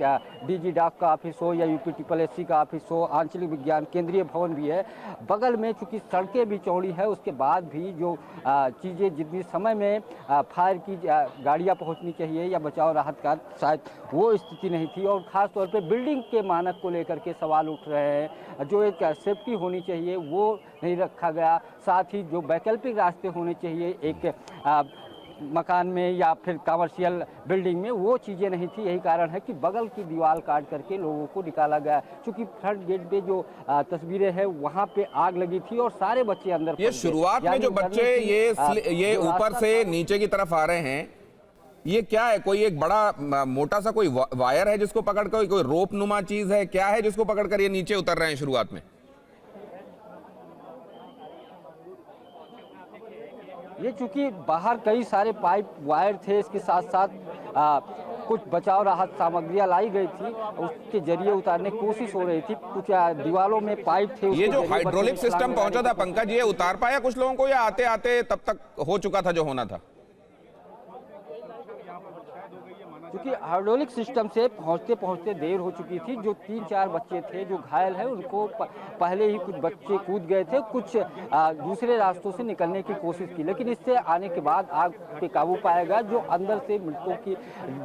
E: डीजी डाक का ऑफिस हो या यूपी ट्रिपल का ऑफिस हो, आंचलिक विज्ञान केंद्रीय भवन भी है बगल में। चूँकि सड़कें भी चौड़ी है, उसके बाद भी जो चीज़ें जितनी समय में फायर की गाड़ियाँ पहुँचनी चाहिए या बचाव राहत का, शायद वो स्थिति नहीं थी। और ख़ास तौर पे बिल्डिंग के मानक को लेकर के सवाल उठ रहे हैं। जो एक सेफ्टी होनी चाहिए वो नहीं रखा गया, साथ ही जो वैकल्पिक रास्ते होने चाहिए एक मकान में या फिर कमर्शियल बिल्डिंग में, वो चीज़ें नहीं थी। यही कारण है कि बगल की दीवार काट करके लोगों को निकाला गया। चूँकि फ्रंट गेट पे जो तस्वीरें हैं वहाँ पे आग लगी थी और सारे बच्चे अंदर।
A: ये शुरुआत में जो बच्चे ये ऊपर से नीचे की तरफ आ रहे हैं, ये क्या है? कोई एक बड़ा मोटा सा कोई वायर है जिसको पकड़ कर, कोई रोप नुमा चीज है, क्या है जिसको पकड़कर ये नीचे उतर रहे हैं शुरुआत में?
E: ये चूंकि बाहर कई सारे पाइप वायर थे, इसके साथ साथ कुछ बचाव राहत सामग्रियां लाई गई थी, उसके जरिए उतारने की कोशिश हो रही थी। कुछ दीवारों में पाइप थे।
A: ये जो हाइड्रोलिक सिस्टम पहुंचा था पंकज, ये उतार पाया कुछ लोगों को या आते आते तब तक हो चुका था जो होना था?
E: क्योंकि हाइड्रोलिक सिस्टम से पहुंचते पहुंचते देर हो चुकी थी। जो 3-4 बच्चे थे जो घायल हैं उनको पहले ही कुछ बच्चे कूद गए थे, कुछ दूसरे रास्तों से निकलने की कोशिश की, लेकिन इससे आने के बाद आग पे काबू पाया गया। जो अंदर से मृतकों की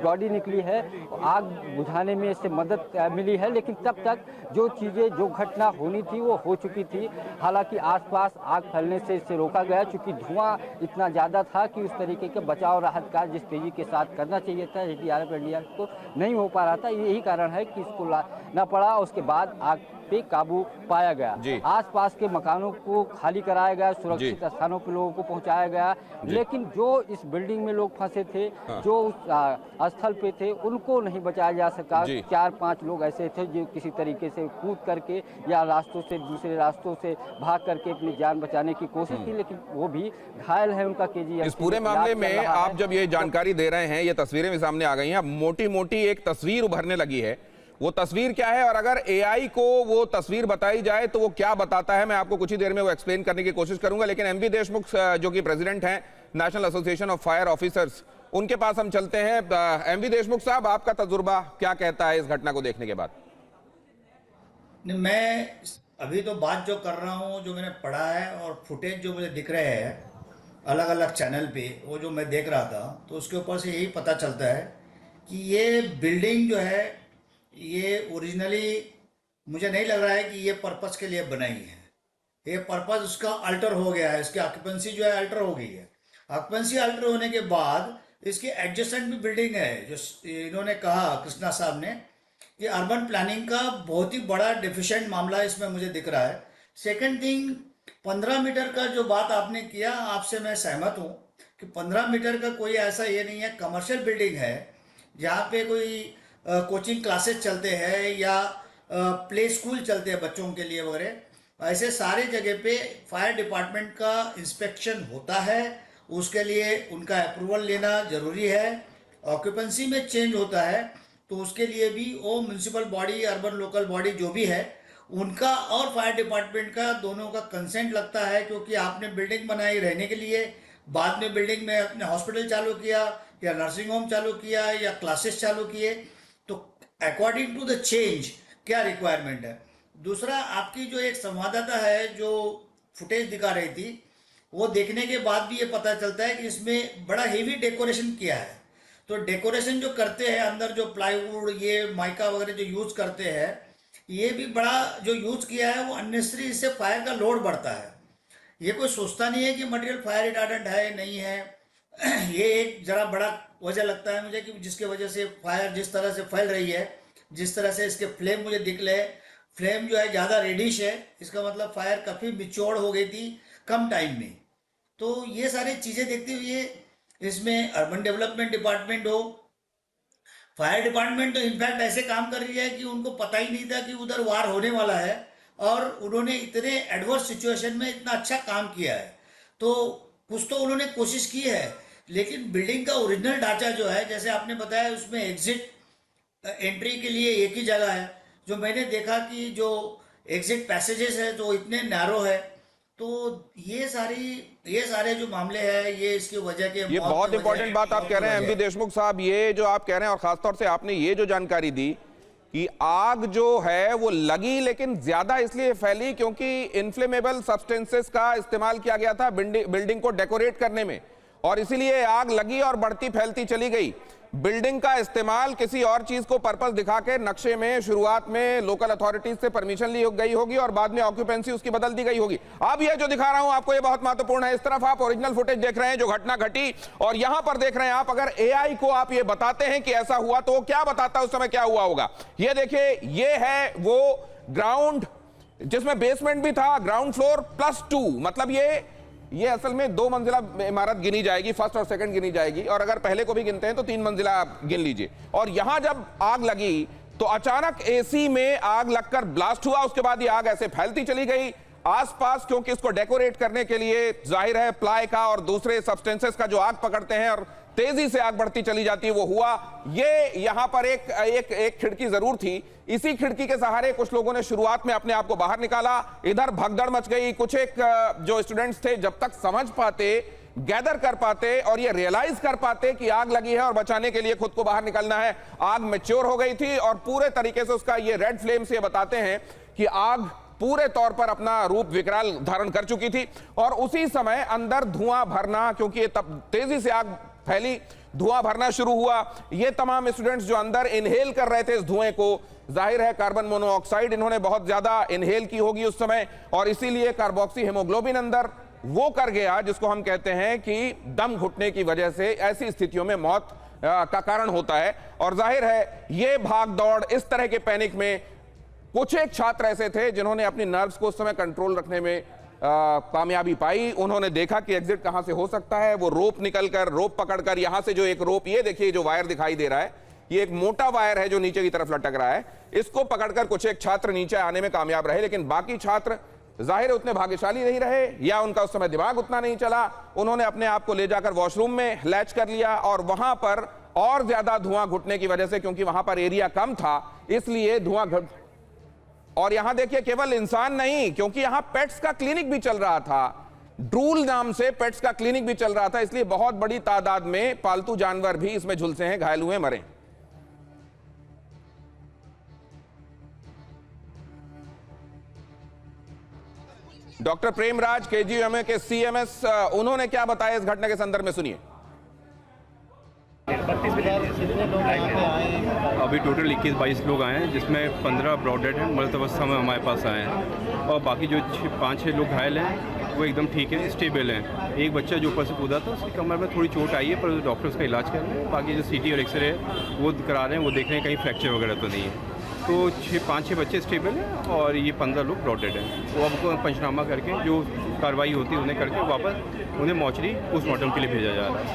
E: बॉडी निकली है, आग बुझाने में इससे मदद मिली है, लेकिन तब तक जो चीज़ें जो घटना होनी थी वो हो चुकी थी। हालांकि आसपास आग फैलने से इससे रोका गया, क्योंकि धुआं इतना ज़्यादा था कि उस तरीके के बचाव राहत कार्य जिस तेज़ी के साथ करना चाहिए था एनडीआरएफ को नहीं हो पा रहा था। यही कारण है कि इसको लाना पड़ा। उसके बाद आग पे काबू पाया गया। आसपास के मकानों को खाली कराया गया, सुरक्षित स्थानों पर लोगों को पहुंचाया गया, लेकिन जो इस बिल्डिंग में लोग फंसे थे, जो उस स्थल पे थे, उनको नहीं बचाया जा सका। 4-5 लोग ऐसे थे जो किसी तरीके से कूद करके या रास्तों से दूसरे रास्तों से भाग करके अपनी जान बचाने की कोशिश की, लेकिन वो भी घायल है। उनका केजीएफ
A: इस पूरे मामले में आप जब ये जानकारी दे रहे हैं, ये तस्वीरें भी सामने आ गई हैं, मोटी मोटी एक तस्वीर उभरने लगी है। वो तस्वीर क्या है और अगर एआई को वो तस्वीर बताई जाए तो वो क्या बताता है, मैं आपको कुछ ही देर में वो एक्सप्लेन करने की कोशिश करूंगा। लेकिन एमवी देशमुख जो कि प्रेसिडेंट हैं national association of fire officers, उनके पास हम चलते हैं। एमवी देशमुख साहब, आपका तजुर्बा क्या कहता है इस घटना को देखने के बाद?
I: मैं अभी तो बात जो कर रहा हूँ, जो मैंने पढ़ा है और फुटेज जो मुझे दिख रहे हैं अलग अलग चैनल पे, वो जो मैं देख रहा था, तो उसके ऊपर से यही पता चलता है कि ये बिल्डिंग जो है ये ओरिजिनली मुझे नहीं लग रहा है कि ये पर्पस के लिए बनाई है। ये पर्पस उसका अल्टर हो गया है, इसकी ऑक्यूपेंसी जो है अल्टर हो गई है। ऑक्यूपेंसी अल्टर होने के बाद इसकी एडजेसेंट भी बिल्डिंग है, जो इन्होंने कहा कृष्णा साहब ने, कि अर्बन प्लानिंग का बहुत ही बड़ा डिफिशिएंट मामला इसमें मुझे दिख रहा है। सेकेंड थिंग, 15 मीटर का जो बात आपने किया, आपसे मैं सहमत हूँ कि 15 मीटर का कोई ऐसा ये नहीं है। कमर्शियल बिल्डिंग है जहाँ पे कोई कोचिंग क्लासेस चलते हैं या प्ले स्कूल चलते हैं बच्चों के लिए वगैरह, ऐसे सारे जगह पे फायर डिपार्टमेंट का इंस्पेक्शन होता है। उसके लिए उनका अप्रूवल लेना जरूरी है। ऑक्यूपेंसी में चेंज होता है तो उसके लिए भी वो municipal body, urban local body जो भी है, उनका और फायर डिपार्टमेंट का दोनों का कंसेंट लगता है। क्योंकि आपने बिल्डिंग बनाई रहने के लिए, बाद में बिल्डिंग में अपने हॉस्पिटल चालू किया या नर्सिंग होम चालू किया या क्लासेस चालू किए, तो अकॉर्डिंग टू द चेंज क्या रिक्वायरमेंट है। दूसरा, आपकी जो एक संवाददाता है जो फुटेज दिखा रही थी, वो देखने के बाद भी ये पता चलता है कि इसमें बड़ा हेवी डेकोरेशन किया है। तो डेकोरेशन जो करते हैं अंदर, जो प्लाईवुड, ये माइका वगैरह जो यूज करते हैं, ये भी बड़ा जो यूज किया है वो अननेसेसरी, इससे फायर का लोड बढ़ता है। ये कोई सोचता नहीं है कि मटेरियल फायर रिटार्डेंट है नहीं है। ये एक जरा बड़ा वजह लगता है मुझे कि जिसके वजह से फायर जिस तरह से फैल रही है, जिस तरह से इसके फ्लेम मुझे दिख रहे, फ्लेम जो है ज़्यादा रेडिश है, इसका मतलब फायर काफ़ी मिच्योर हो गई थी कम टाइम में। तो ये सारी चीज़ें देखते हुए इसमें अर्बन डेवलपमेंट डिपार्टमेंट हो, फायर डिपार्टमेंट तो इनफैक्ट ऐसे काम कर रही है कि उनको पता ही नहीं था कि उधर वार होने वाला है, और उन्होंने इतने एडवर्स सिचुएशन में इतना अच्छा काम किया है। तो कुछ तो उन्होंने कोशिश की है, लेकिन बिल्डिंग का ओरिजिनल ढांचा जो है, जैसे आपने बताया, उसमें एग्जिट एंट्री के लिए एक ही जगह है। जो मैंने देखा कि जो एग्जिट पैसेजेस है तो इतने नैरो है। तो ये सारे जो मामले हैं, ये इसकी वजह के,
A: ये बहुत इंपॉर्टेंट बात आप कह रहे हैं एमवी देशमुख साहब। ये जो आप कह रहे हैं, और खासतौर से आपने ये जो जानकारी दी कि आग जो है वो लगी, लेकिन ज्यादा इसलिए फैली क्योंकि इन्फ्लेमेबल सब्सटेंसेस का इस्तेमाल किया गया था बिल्डिंग को डेकोरेट करने में, और इसीलिए आग लगी और बढ़ती फैलती चली गई। बिल्डिंग का इस्तेमाल किसी और चीज को पर्पस दिखा के नक्शे में शुरुआत में लोकल अथॉरिटीज से परमिशन ली गई होगी और बाद में ऑक्यूपेंसी उसकी बदल दी गई होगी। अब ये जो दिखा रहा हूं आपको, ये बहुत महत्वपूर्ण है। इस तरफ आप ओरिजिनल फुटेज देख रहे हैं जो घटना घटी, और यहां पर देख रहे हैं आप, अगर एआई को आप ये बताते हैं कि ऐसा हुआ तो वो क्या बताता है, उस समय क्या हुआ होगा। ये देखिए, ये है वो ग्राउंड जिसमें बेसमेंट भी था, ग्राउंड फ्लोर +2, मतलब ये असल में 2 मंजिला इमारत गिनी जाएगी, फर्स्ट और सेकंड गिनी जाएगी, और अगर पहले को भी गिनते हैं तो 3 मंजिला आप गिन लीजिए। और यहां जब आग लगी तो अचानक एसी में आग लगकर ब्लास्ट हुआ। उसके बाद ये आग ऐसे फैलती चली गई आसपास, क्योंकि इसको डेकोरेट करने के लिए जाहिर है प्लाई का और दूसरे सब्सटेंसेस का जो आग पकड़ते हैं, और तेजी से आग बढ़ती चली जाती है, वो हुआ। ये यहां पर एक खिड़की जरूर थी, इसी खिड़की के सहारे कुछ लोगों ने शुरुआत में अपने आप को बाहर निकाला। इधर भगदड़ मच गई। कुछ एक जो स्टूडेंट्स थे, जब तक समझ पाते गैदर कर पाते और ये रियलाइज कर पाते कि आग लगी है और बचाने के लिए खुद को बाहर निकलना है। आग मैच्योर हो गई थी और पूरे तरीके से उसका ये रेड फ्लेम्स ये बताते हैं कि आग पूरे तौर पर अपना रूप विकराल धारण कर चुकी थी और उसी समय अंदर धुआं भरना, क्योंकि ये तब तेजी से आग फैली, धुआं भरना शुरू हुआ। ये तमाम स्टूडेंट्स जो अंदर इनहेल कर रहे थे इस धुएं को, जाहिर है कार्बन मोनोऑक्साइड इन्होंने बहुत ज्यादा इनहेल की होगी उस समय और इसीलिए कार्बोक्सी हेमोग्लोबिन अंदर वो कर गया जिसको हम कहते हैं कि दम घुटने की वजह से ऐसी स्थितियों में मौत का कारण होता है। और जाहिर है ये भाग दौड़, इस तरह के पैनिक में कुछ एक छात्र ऐसे थे जिन्होंने अपनी नर्व्स को उस समय कंट्रोल रखने में कामयाबी पाई। उन्होंने देखा कि एग्जिट कहां से हो सकता है, वो रोप निकलकर, रोप पकड़कर, यहां से जो एक रोप, ये देखिए जो वायर दिखाई दे रहा है, ये एक मोटा वायर है जो नीचे की तरफ लटक रहा है, इसको पकड़कर कुछ एक छात्र नीचे आने में कामयाब रहे, लेकिन बाकी छात्र जाहिर उतने भाग्यशाली नहीं रहे या उनका उस समय दिमाग उतना नहीं चला। उन्होंने अपने आप को ले जाकर वॉशरूम में लैच कर लिया और वहां पर और ज्यादा धुआं घुटने की वजह से, क्योंकि वहां पर एरिया कम था, इसलिए धुआं घुट। और यहां देखिए केवल इंसान नहीं, क्योंकि यहां पेट्स का क्लिनिक भी चल रहा था, ड्रूल नाम से पेट्स का क्लिनिक भी चल रहा था, इसलिए बहुत बड़ी तादाद में पालतू जानवर भी इसमें झुलसे हैं, घायल हुए, मरे। डॉक्टर प्रेमराज केजीएमयू के सीएमएस, उन्होंने क्या बताया इस घटना के संदर्भ में, सुनिए।
J: अभी टोटल 21-22 लोग आए हैं, जिसमें 15 ब्रॉडेड हैं, मृत अवस्था में हमारे पास आए हैं और बाकी जो 5-6 लोग घायल हैं वो एकदम ठीक है, स्टेबल हैं। एक बच्चा जो ऊपर से कूदा था उसकी कमर में थोड़ी चोट आई है, पर डॉक्टर उसका इलाज कर रहे हैं। बाकी जो सीटी और एक्सरे है वो करा रहे हैं, वो देख रहे हैं कहीं फ्रैक्चर वगैरह तो नहीं है। तो 5-6 बच्चे स्टेबल हैं और ये 15 लोग ब्रॉडेड हैं। वो अब पंचनामा करके जो कार्रवाई होती है उन्हें करके वापस उन्हें मॉर्चरी पोस्टमार्टम के लिए भेजा जा रहा है।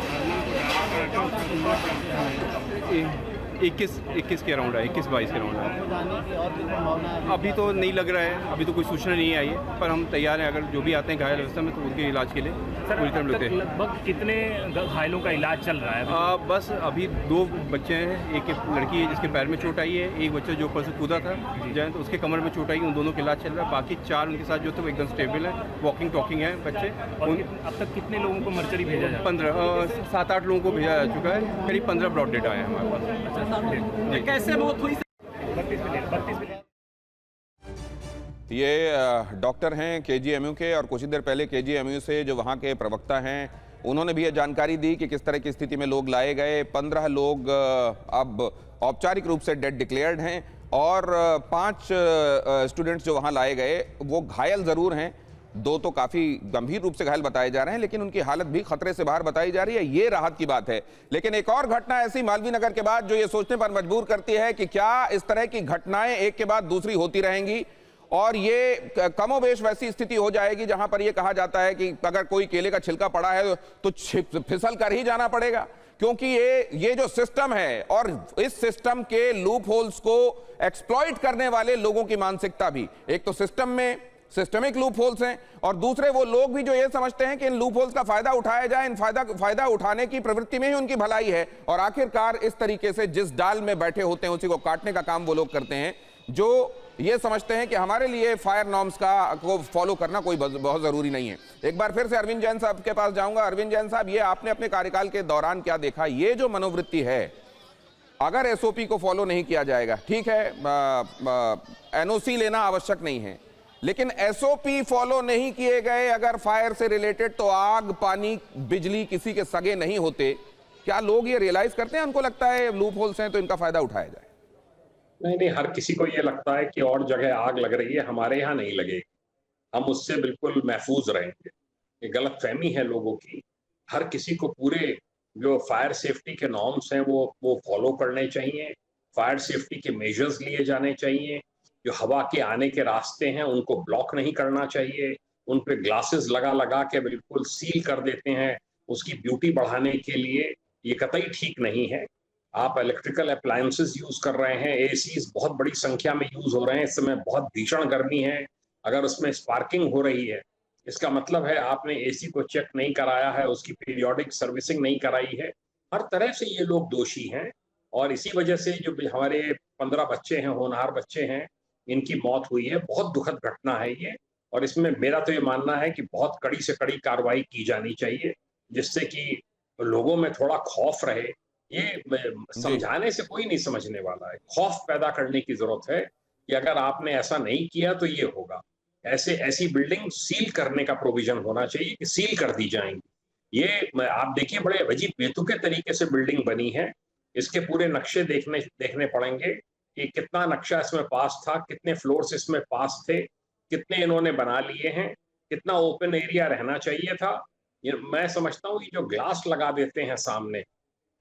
J: 21 के अराउंड है, 21-22 के अराउंड है। अभी तो नहीं लग रहा है, अभी तो कोई सूचना नहीं आई है, पर हम तैयार हैं, अगर जो भी आते हैं घायल अवस्था में तो उनके इलाज के लिए पूरी तरह लेते हैं।
K: लगभग कितने घायलों का इलाज चल रहा है?
J: बस अभी 2 बच्चे हैं, एक लड़की है जिसके पैर में चोट आई है, एक बच्चा जो ऊपर से कूदा था जाए तो उसके कमर में चोट आई, उन दोनों का इलाज चल रहा है। बाकी 4 उनके साथ जो थे वो एकदम स्टेबल है, वॉकिंग टॉकिंग है बच्चे।
K: अब तक कितने लोगों को मर्चरी भेजा जाए?
J: 7-8 लोगों को भेजा जा चुका है, करीब 15 ब्रॉडेड आए हैं हमारे पास।
K: कैसे मौत हुई?
A: ये डॉक्टर हैं केजीएमयू के और कुछ ही देर पहले केजीएमयू से जो वहाँ के प्रवक्ता हैं उन्होंने भी ये जानकारी दी कि किस तरह की स्थिति में लोग लाए गए। 15 लोग अब औपचारिक रूप से डेड डिक्लेयर्ड हैं और 5 स्टूडेंट्स जो वहाँ लाए गए वो घायल ज़रूर हैं, 2 तो काफ़ी गंभीर रूप से घायल बताए जा रहे हैं, लेकिन उनकी हालत भी खतरे से बाहर बताई जा रही है, ये राहत की बात है। लेकिन एक और घटना ऐसी मालवीय नगर के बाद जो ये सोचने पर मजबूर करती है कि क्या इस तरह की घटनाएं एक के बाद दूसरी होती रहेंगी और ये कमोबेश वैसी स्थिति हो जाएगी जहां पर ये कहा जाता है कि अगर कोई केले का छिलका पड़ा है तो फिसल कर ही जाना पड़ेगा, क्योंकि ये जो सिस्टम है और इस सिस्टम के लूप होल्स को एक्सप्लॉइट करने वाले लोगों की मानसिकता भी, एक तो सिस्टम में सिस्टमिक लूप होल्स हैं और दूसरे वो लोग भी जो ये समझते हैं कि इन लूप होल्स का फायदा उठाया जाए, इन फायदा उठाने की प्रवृत्ति में ही उनकी भलाई है और आखिरकार इस तरीके से जिस डाल में बैठे होते हैं उसी को काटने का काम वो लोग करते हैं जो ये समझते हैं कि हमारे लिए फायर नॉर्म्स को फॉलो करना कोई बहुत जरूरी नहीं है। एक बार फिर से अरविंद जैन साहब के पास जाऊंगा। अरविंद जैन साहब, ये आपने अपने कार्यकाल के दौरान क्या देखा, ये जो मनोवृत्ति है, अगर एसओपी को फॉलो नहीं किया जाएगा, ठीक है एनओसी लेना आवश्यक नहीं है, लेकिन एसओपी फॉलो नहीं किए गए अगर फायर से रिलेटेड तो आग, पानी, बिजली किसी के सगे नहीं होते, क्या लोग ये रियलाइज करते हैं, उनको लगता है लूप होल्स हैं तो इनका फायदा उठाया जाए?
H: नहीं, हर किसी को ये लगता है कि और जगह आग लग रही है, हमारे यहाँ नहीं लगेगी, हम उससे बिल्कुल महफूज रहेंगे। ये गलत फहमी है लोगों की। हर किसी को पूरे जो फायर सेफ्टी के नॉर्म्स हैं वो फॉलो करने चाहिए, फायर सेफ्टी के मेजर्स लिए जाने चाहिए, जो हवा के आने के रास्ते हैं उनको ब्लॉक नहीं करना चाहिए, उन पे ग्लासेस लगा के बिल्कुल सील कर देते हैं उसकी ब्यूटी बढ़ाने के लिए, ये कतई ठीक नहीं है। आप इलेक्ट्रिकल अप्लायंसेस यूज कर रहे हैं, एसीज बहुत बड़ी संख्या में यूज हो रहे हैं, इस समय बहुत भीषण गर्मी है, अगर उसमें स्पार्किंग हो रही है इसका मतलब है आपने एसी को चेक नहीं कराया है, उसकी पीरियोडिक सर्विसिंग नहीं कराई है। हर तरह से ये लोग दोषी हैं और इसी वजह से जो हमारे 15 बच्चे हैं, होनहार बच्चे हैं, इनकी मौत हुई है। बहुत दुखद घटना है ये और इसमें मेरा तो ये मानना है कि बहुत कड़ी से कड़ी कार्रवाई की जानी चाहिए। जिससे कि लोगों में थोड़ा खौफ रहे। ये समझाने से कोई नहीं समझने वाला है। खौफ पैदा करने की जरूरत है कि अगर आपने ऐसा नहीं किया तो ये होगा। ऐसी बिल्डिंग सील करने का प्रोविजन होना चाहिए कि सील कर दी जाएंगी। ये आप देखिए बड़े अजीब बेतुके तरीके से बिल्डिंग बनी है। इसके पूरे नक्शे देखने पड़ेंगे कि कितना नक्शा इसमें पास था, कितने फ्लोर्स इसमें पास थे, कितने इन्होंने बना लिए हैं, कितना ओपन एरिया रहना चाहिए था। ये मैं समझता हूँ कि जो ग्लास लगा देते हैं सामने,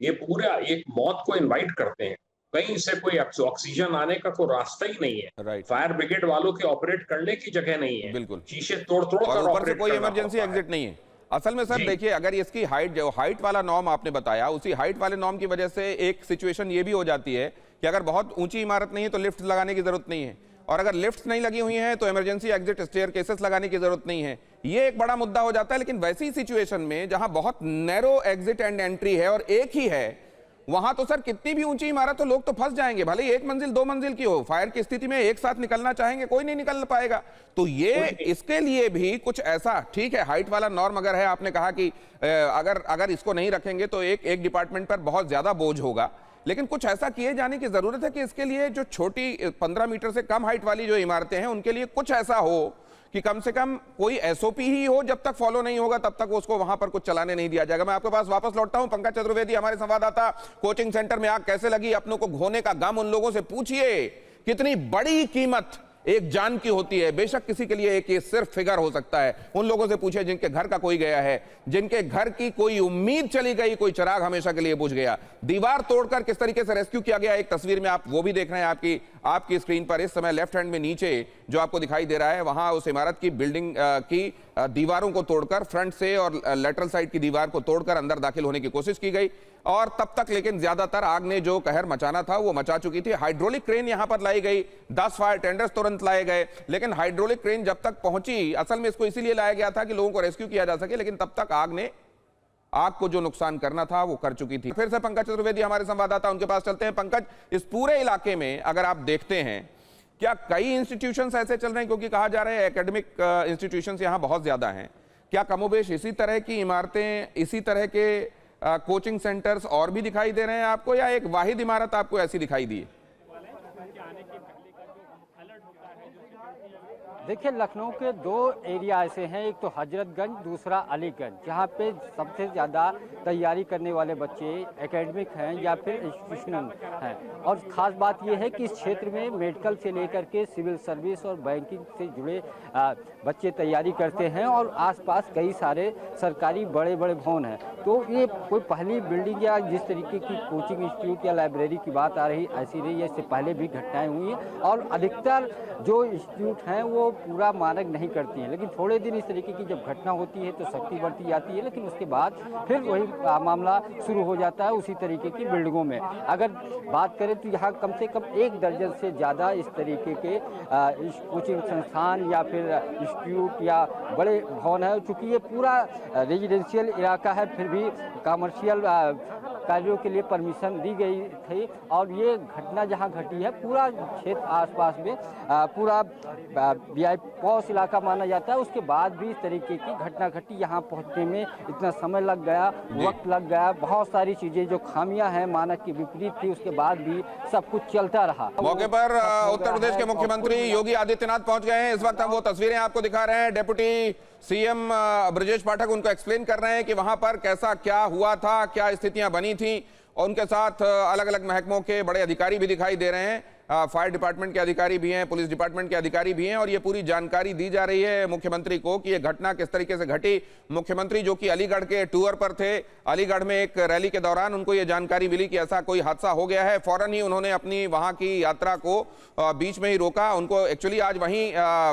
H: ये पूरा एक मौत को इनवाइट करते हैं। कहीं से कोई ऑक्सीजन आने का कोई रास्ता ही नहीं है। फायर ब्रिगेड वालों के ऑपरेट करने की जगह नहीं है।
A: बिल्कुल,
H: शीशे तोड़ कर
A: ऊपर से कोई इमरजेंसी एग्जिट नहीं है। असल में सर देखिए, अगर इसकी हाइट, जो हाइट वाला नॉर्म आपने बताया, उसी हाइट वाले नॉर्म की वजह से एक सिचुएशन ये भी हो जाती है कि अगर बहुत ऊंची इमारत नहीं है तो लिफ्ट लगाने की जरूरत नहीं है, और अगर लिफ्ट नहीं लगी हुई हैं तो इमरजेंसी एग्जिट स्टेयरकेसेस लगाने की जरूरत नहीं है। ये एक बड़ा मुद्दा हो जाता है। लेकिन वैसी सिचुएशन में जहां बहुत नैरो एग्जिट एंड एंट्री है और एक ही है, वहां तो सर कितनी भी ऊंची इमारत हो लोग तो फंस जाएंगे, भले ही 1 मंजिल 2 मंजिल की हो। फायर की स्थिति में एक साथ निकलना चाहेंगे, कोई नहीं निकल पाएगा। तो ये इसके लिए भी कुछ ऐसा, ठीक है हाइट वाला नॉर्म अगर है, आपने कहा कि अगर इसको नहीं रखेंगे तो एक डिपार्टमेंट पर बहुत ज्यादा बोझ होगा, लेकिन कुछ ऐसा किए जाने की जरूरत है कि इसके लिए जो छोटी 15 मीटर से कम हाइट वाली जो इमारतें हैं उनके लिए कुछ ऐसा हो कि कम से कम कोई एसओपी ही हो। जब तक फॉलो नहीं होगा तब तक उसको वहां पर कुछ चलाने नहीं दिया जाएगा। मैं आपके पास वापस लौटता हूं। पंकज चतुर्वेदी हमारे संवाददाता, कोचिंग सेंटर में आग कैसे लगी, अपनों को घोने का गम उन लोगों से पूछिए। कितनी बड़ी कीमत एक जान की होती है। बेशक किसी के लिए एक ये सिर्फ फिगर हो सकता है। उन लोगों से पूछे जिनके घर का कोई गया है, जिनके घर की कोई उम्मीद चली गई, कोई चिराग हमेशा के लिए बुझ गया। दीवार तोड़कर किस तरीके से रेस्क्यू किया गया, एक तस्वीर में आप वो भी देख रहे हैं आपकी स्क्रीन पर इस समय। लेफ्ट हैंड में नीचे जो आपको दिखाई दे रहा है, वहां उस इमारत की बिल्डिंग की दीवारों को तोड़कर, फ्रंट से और लेटरल साइड की दीवार को तोड़कर अंदर दाखिल होने की कोशिश की गई। और तब तक लेकिन ज्यादातर आग ने जो कहर मचाना था वो मचा चुकी थी। हाइड्रोलिक क्रेन यहां पर लाई गई, 10 फायर टेंडर्स तुरंत लाए गए, लेकिन हाइड्रोलिक क्रेन जब तक पहुंची, असल में इसको इसीलिए लाया गया था कि लोगों को रेस्क्यू किया जा सके, लेकिन तब तक आग को जो नुकसान करना था वो कर चुकी थी। फिर से पंकज चतुर्वेदी हमारे संवाददाता, उनके पास चलते हैं। पंकज, इस पूरे इलाके में अगर आप देखते हैं, क्या कई इंस्टीट्यूशंस ऐसे चल रहे हैं, क्योंकि कहा जा रहा है एकेडमिक इंस्टीट्यूशंस यहां बहुत ज्यादा हैं, क्या कमोबेश इसी तरह की इमारतें, इसी तरह के कोचिंग सेंटर्स और भी दिखाई दे रहे हैं आपको, या एक वाहिद इमारत आपको ऐसी दिखाई दी?
E: देखिए, लखनऊ के 2 एरिया ऐसे हैं, एक तो हजरतगंज, दूसरा अलीगंज, जहाँ पे सबसे ज़्यादा तैयारी करने वाले बच्चे एकेडमिक हैं या फिर इंस्टीट्यूशनल हैं। और ख़ास बात यह है कि इस क्षेत्र में मेडिकल से लेकर के सिविल सर्विस और बैंकिंग से जुड़े बच्चे तैयारी करते हैं, और आसपास कई सारे सरकारी बड़े बड़े भवन हैं। तो ये कोई पहली बिल्डिंग या जिस तरीके की कोचिंग इंस्टीट्यूट या लाइब्रेरी की बात आ रही, ऐसी रही है। इससे पहले भी घटनाएँ हुई हैं, और अधिकतर जो इंस्टीट्यूट हैं वो पूरा मानक नहीं करती हैं। लेकिन थोड़े दिन इस तरीके की जब घटना होती है तो सख्ती बढ़ती जाती है, लेकिन उसके बाद फिर वही मामला शुरू हो जाता है उसी तरीके की बिल्डिंगों में। अगर बात करें तो यहाँ कम से कम 1 दर्जन से ज़्यादा इस तरीके के कोचिंग संस्थान या फिर इंस्टीट्यूट या बड़े भवन है। चूँकि ये पूरा रेजिडेंशियल इलाका है, फिर भी कमर्शियल कार्यों के लिए परमिशन दी गई थी, और ये घटना जहाँ घटी है पूरा क्षेत्र आसपास में पूरा पॉश इलाका माना जाता है। उसके बाद भी इस तरीके की घटना घटी, यहाँ पहुँचने में इतना समय लग गया, वक्त लग गया, बहुत सारी चीज़ें जो खामियां हैं मानक की विपरीत थी, उसके बाद भी सब कुछ चलता रहा।
A: मौके पर उत्तर प्रदेश के मुख्यमंत्री योगी आदित्यनाथ पहुंच गए हैं। इस वक्त हम वो तस्वीरें आपको दिखा रहे हैं। डेप्यूटी सीएम ब्रजेश पाठक उनको एक्सप्लेन कर रहे हैं कि वहां पर कैसा क्या हुआ था, क्या स्थितियां बनी थी, और उनके साथ अलग अलग महकमों के बड़े अधिकारी भी दिखाई दे रहे हैं। फायर डिपार्टमेंट के अधिकारी भी हैं, पुलिस डिपार्टमेंट के अधिकारी भी हैं, और ये पूरी जानकारी दी जा रही है मुख्यमंत्री को कि ये घटना किस तरीके से घटी। मुख्यमंत्री जो कि अलीगढ़ के टूर पर थे, अलीगढ़ में एक रैली के दौरान उनको ये जानकारी मिली कि ऐसा कोई हादसा हो गया है। फौरन ही उन्होंने अपनी वहां की यात्रा को बीच में ही रोका। उनको एक्चुअली आज वहीं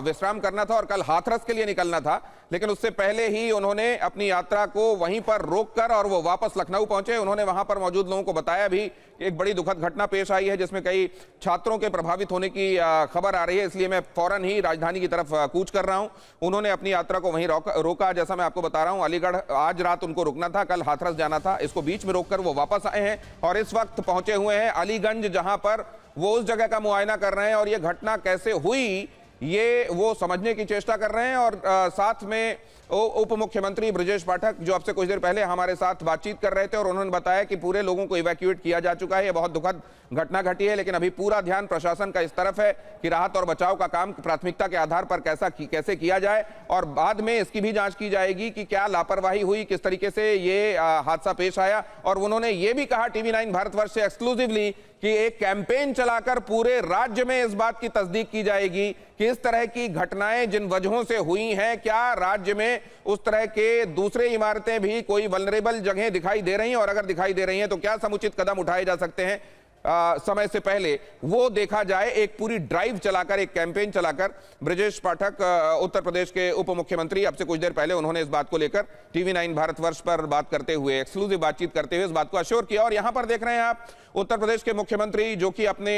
A: विश्राम करना था और कल हाथरस के लिए निकलना था, लेकिन उससे पहले ही उन्होंने अपनी यात्रा को वहीं पर रोककर और वो वापस लखनऊ पहुंचे। उन्होंने वहां पर मौजूद लोगों को बताया भी एक बड़ी दुखद घटना पेश आई है जिसमें कई छात्रों के प्रभावित होने की खबर आ रही है, इसलिए मैं फौरन ही राजधानी की तरफ कूच कर रहा हूं। उन्होंने अपनी यात्रा को वहीं रोका। जैसा मैं आपको बता रहा हूं, अलीगढ़ आज रात उनको रुकना था, कल हाथरस जाना था, इसको बीच में रोककर वो वापस आए हैं और इस वक्त पहुंचे हुए हैं अलीगंज, जहां पर वो उस जगह का मुआयना कर रहे हैं और ये घटना कैसे हुई ये वो समझने की चेष्टा कर रहे हैं। और साथ में उप मुख्यमंत्री ब्रजेश पाठक जो अब से कुछ देर पहले हमारे साथ बातचीत कर रहे थे और उन्होंने बताया कि पूरे लोगों को इवैक्यूएट किया जा चुका है। ये बहुत दुखद घटना घटी है, लेकिन अभी पूरा ध्यान प्रशासन का इस तरफ है कि राहत और बचाव का काम प्राथमिकता के आधार पर कैसे किया जाए, और बाद में इसकी भी जांच की जाएगी कि क्या लापरवाही हुई, किस तरीके से ये हादसा पेश आया। और उन्होंने ये भी कहा टीवी 9 भारतवर्ष से एक्सक्लूसिवली कि एक कैंपेन चलाकर पूरे राज्य में इस बात की तस्दीक की जाएगी कि इस तरह की घटनाएं जिन वजहों से हुई हैं, क्या राज्य में उस तरह के दूसरे इमारतें भी कोई वल्नरेबल जगह दिखाई दे रही हैं, और अगर दिखाई दे रही हैं तो क्या समुचित कदम उठाए जा सकते हैं समय से पहले, वो देखा जाए। एक पूरी ड्राइव चलाकर, एक कैंपेन चलाकर ब्रजेश पाठक उत्तर प्रदेश के उप मुख्यमंत्री अब से कुछ देर पहले उन्होंने इस बात को लेकर टीवी 9 भारतवर्ष पर बात करते हुए, एक्सक्लूसिव बातचीत करते हुए इस बात को अश्योर किया। और यहां पर देख रहे हैं आप उत्तर प्रदेश के मुख्यमंत्री जो कि अपने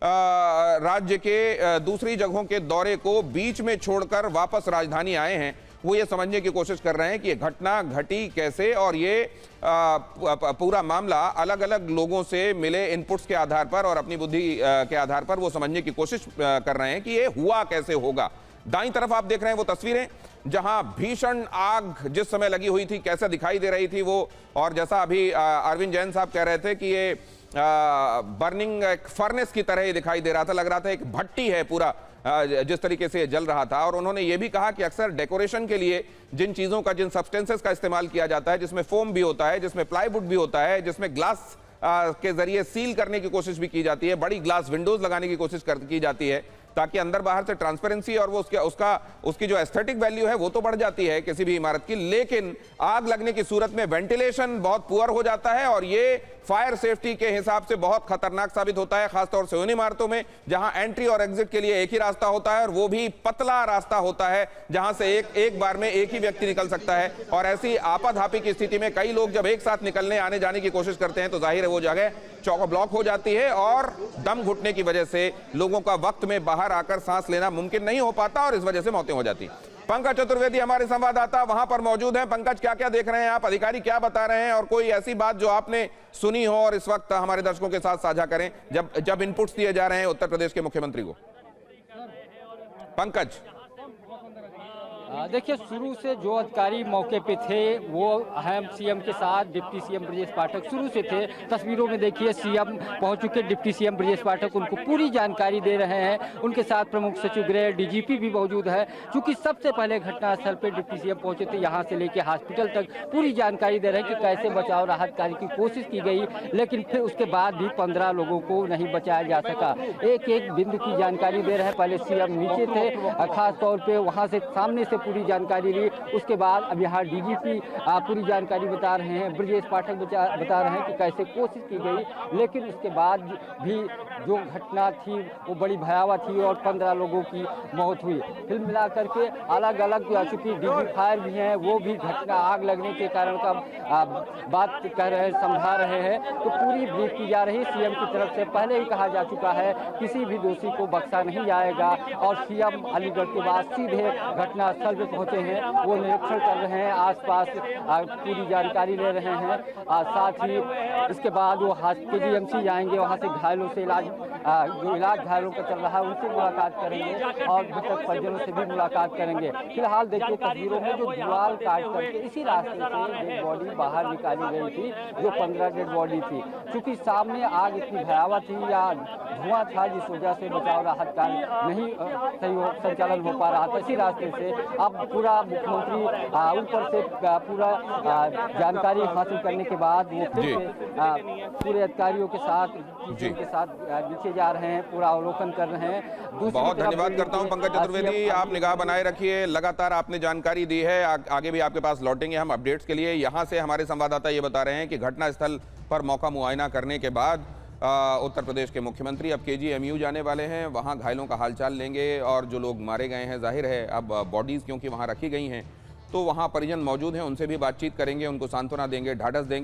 A: राज्य के दूसरी जगहों के दौरे को बीच में छोड़कर वापस राजधानी आए हैं। वो ये समझने की कोशिश कर रहे हैं कि ये घटना घटी कैसे, और ये पूरा मामला अलग अलग लोगों से मिले इनपुट्स के आधार पर और अपनी बुद्धि के आधार पर वो समझने की कोशिश कर रहे हैं कि ये हुआ कैसे होगा। दाईं तरफ आप देख रहे हैं वो तस्वीरें जहां भीषण आग जिस समय लगी हुई थी कैसा दिखाई दे रही थी वो, और जैसा अभी अरविंद जैन साहब कह रहे थे कि ये बर्निंग एक फर्नेस की तरह ही दिखाई दे रहा था, लग रहा था एक भट्टी है पूरा जिस तरीके से जल रहा था। और उन्होंने ये भी कहा कि अक्सर डेकोरेशन के लिए जिन चीज़ों का, जिन सब्सटेंसेस का इस्तेमाल किया जाता है, जिसमें फोम भी होता है, जिसमें प्लाईवुड भी होता है, जिसमें ग्लास के जरिए सील करने की कोशिश भी की जाती है, बड़ी ग्लास विंडोज लगाने की कोशिश की जाती है ताकि अंदर बाहर से ट्रांसपेरेंसी और वो उसकी जो एस्थेटिक वैल्यू है वो तो बढ़ जाती है किसी भी इमारत की, लेकिन आग लगने की सूरत में वेंटिलेशन बहुत पुअर हो जाता है और ये फायर सेफ्टी के हिसाब से बहुत खतरनाक साबित होता है, खासतौर से उन इमारतों में जहां एंट्री और एग्जिट के लिए एक ही रास्ता होता है और वो भी पतला रास्ता होता है जहां से एक बार में एक ही व्यक्ति निकल सकता है। और ऐसी आपाधापी की स्थिति में कई लोग जब एक साथ निकलने आने जाने की कोशिश करते हैं तो जाहिर है वो जगह चौक ब्लॉक हो जाती है और दम घुटने की वजह से लोगों का वक्त में बाहर आकर सांस लेना मुमकिन नहीं हो पाता और इस वजह से मौतें हो जाती। पंकज चतुर्वेदी हमारे संवाददाता वहां पर मौजूद हैं। पंकज, क्या क्या देख रहे हैं आप, अधिकारी क्या बता रहे हैं और कोई ऐसी बात जो आपने सुनी हो और इस वक्त हमारे दर्शकों के साथ साझा करें जब इनपुट्स दिए जा रहे हैं उत्तर प्रदेश के मुख्यमंत्री को? पंकज,
E: देखिए, शुरू से जो अधिकारी मौके पे थे वो अहम सीएम के साथ डिप्टी सीएम ब्रजेश पाठक शुरू से थे। तस्वीरों में देखिए सीएम पहुंच चुके, डिप्टी सीएम ब्रजेश पाठक उनको पूरी जानकारी दे रहे हैं। उनके साथ प्रमुख सचिव गृह डीजीपी भी मौजूद है। चूंकि सबसे पहले घटनास्थल पर डिप्टी सीएम पहुंचे थे, यहाँ से लेके हॉस्पिटल तक पूरी जानकारी दे रहे हैं कि कैसे बचाव राहत कार्य की कोशिश की गई, लेकिन फिर उसके बाद भी 15 लोगों को नहीं बचाया जा सका। एक एक बिंदु की जानकारी दे रहे हैं। पहले सीएम नीचे थे, खास तौर पर वहाँ से सामने से पूरी जानकारी ली, उसके बाद अब यहाँ डीजीपी पूरी जानकारी बता रहे हैं, ब्रजेश पाठक बता रहे हैं कि कैसे कोशिश की गई, लेकिन उसके बाद भी जो घटना थी वो बड़ी भयावह थी और 15 लोगों की मौत हुई। फिर मिला करके अलग अलग चूंकि डीजी फायर भी हैं, वो भी घटना आग लगने के कारण का बात कर रहे हैं, समझा रहे हैं। तो पूरी ब्रीफ की जा रही है। सीएम की तरफ से पहले ही कहा जा चुका है किसी भी दोषी को बख्शा नहीं जाएगा और सीएम अलीगढ़ के बाद सीधे घटनास्थल पे पहुंचे हैं, वो निरीक्षण कर रहे हैं, आसपास पूरी जानकारी ले रहे हैं। साथ ही इसके बाद वो KGMC जाएंगे, वहां से घायलों से जो इलाज घायलों का चल रहा है उनसे मुलाकात करेंगे और मृतक परिजनों से भी मुलाकात करेंगे। फिलहाल देखिए तस्वीरों में जो दीवार काट करके इसी रास्ते से डेड बॉडी बाहर निकाली गई थी, जो 15 डेड बॉडी थी। चूंकि सामने आग इतनी भयावह थी या धुआं था जिस वजह से बचाव राहत कार्य नहीं सही संचालन हो पा रहा था, इसी रास्ते से अब पूरा मुख्यमंत्री ऊपर से पूरा जानकारी हासिल करने के बाद वो फिर से पूरे अधिकारियों के साथ नीचे जा रहे हैं, पूरा अवलोकन कर रहे हैं।
A: बहुत धन्यवाद करता हूं पंकज चतुर्वेदी, आप निगाह बनाए रखिए, लगातार आपने जानकारी दी है, आगे भी आपके पास लौटेंगे हम अपडेट्स के लिए। यहाँ से हमारे संवाददाता ये बता रहे हैं कि घटनास्थल पर मौका मुआयना करने के बाद उत्तर प्रदेश के मुख्यमंत्री अब KGMU जाने वाले हैं, वहां घायलों का हालचाल लेंगे और जो लोग मारे गए हैं, जाहिर है अब बॉडीज़ क्योंकि वहां रखी गई हैं तो वहां परिजन मौजूद हैं, उनसे भी बातचीत करेंगे, उनको सांत्वना देंगे, ढाढ़स देंगे।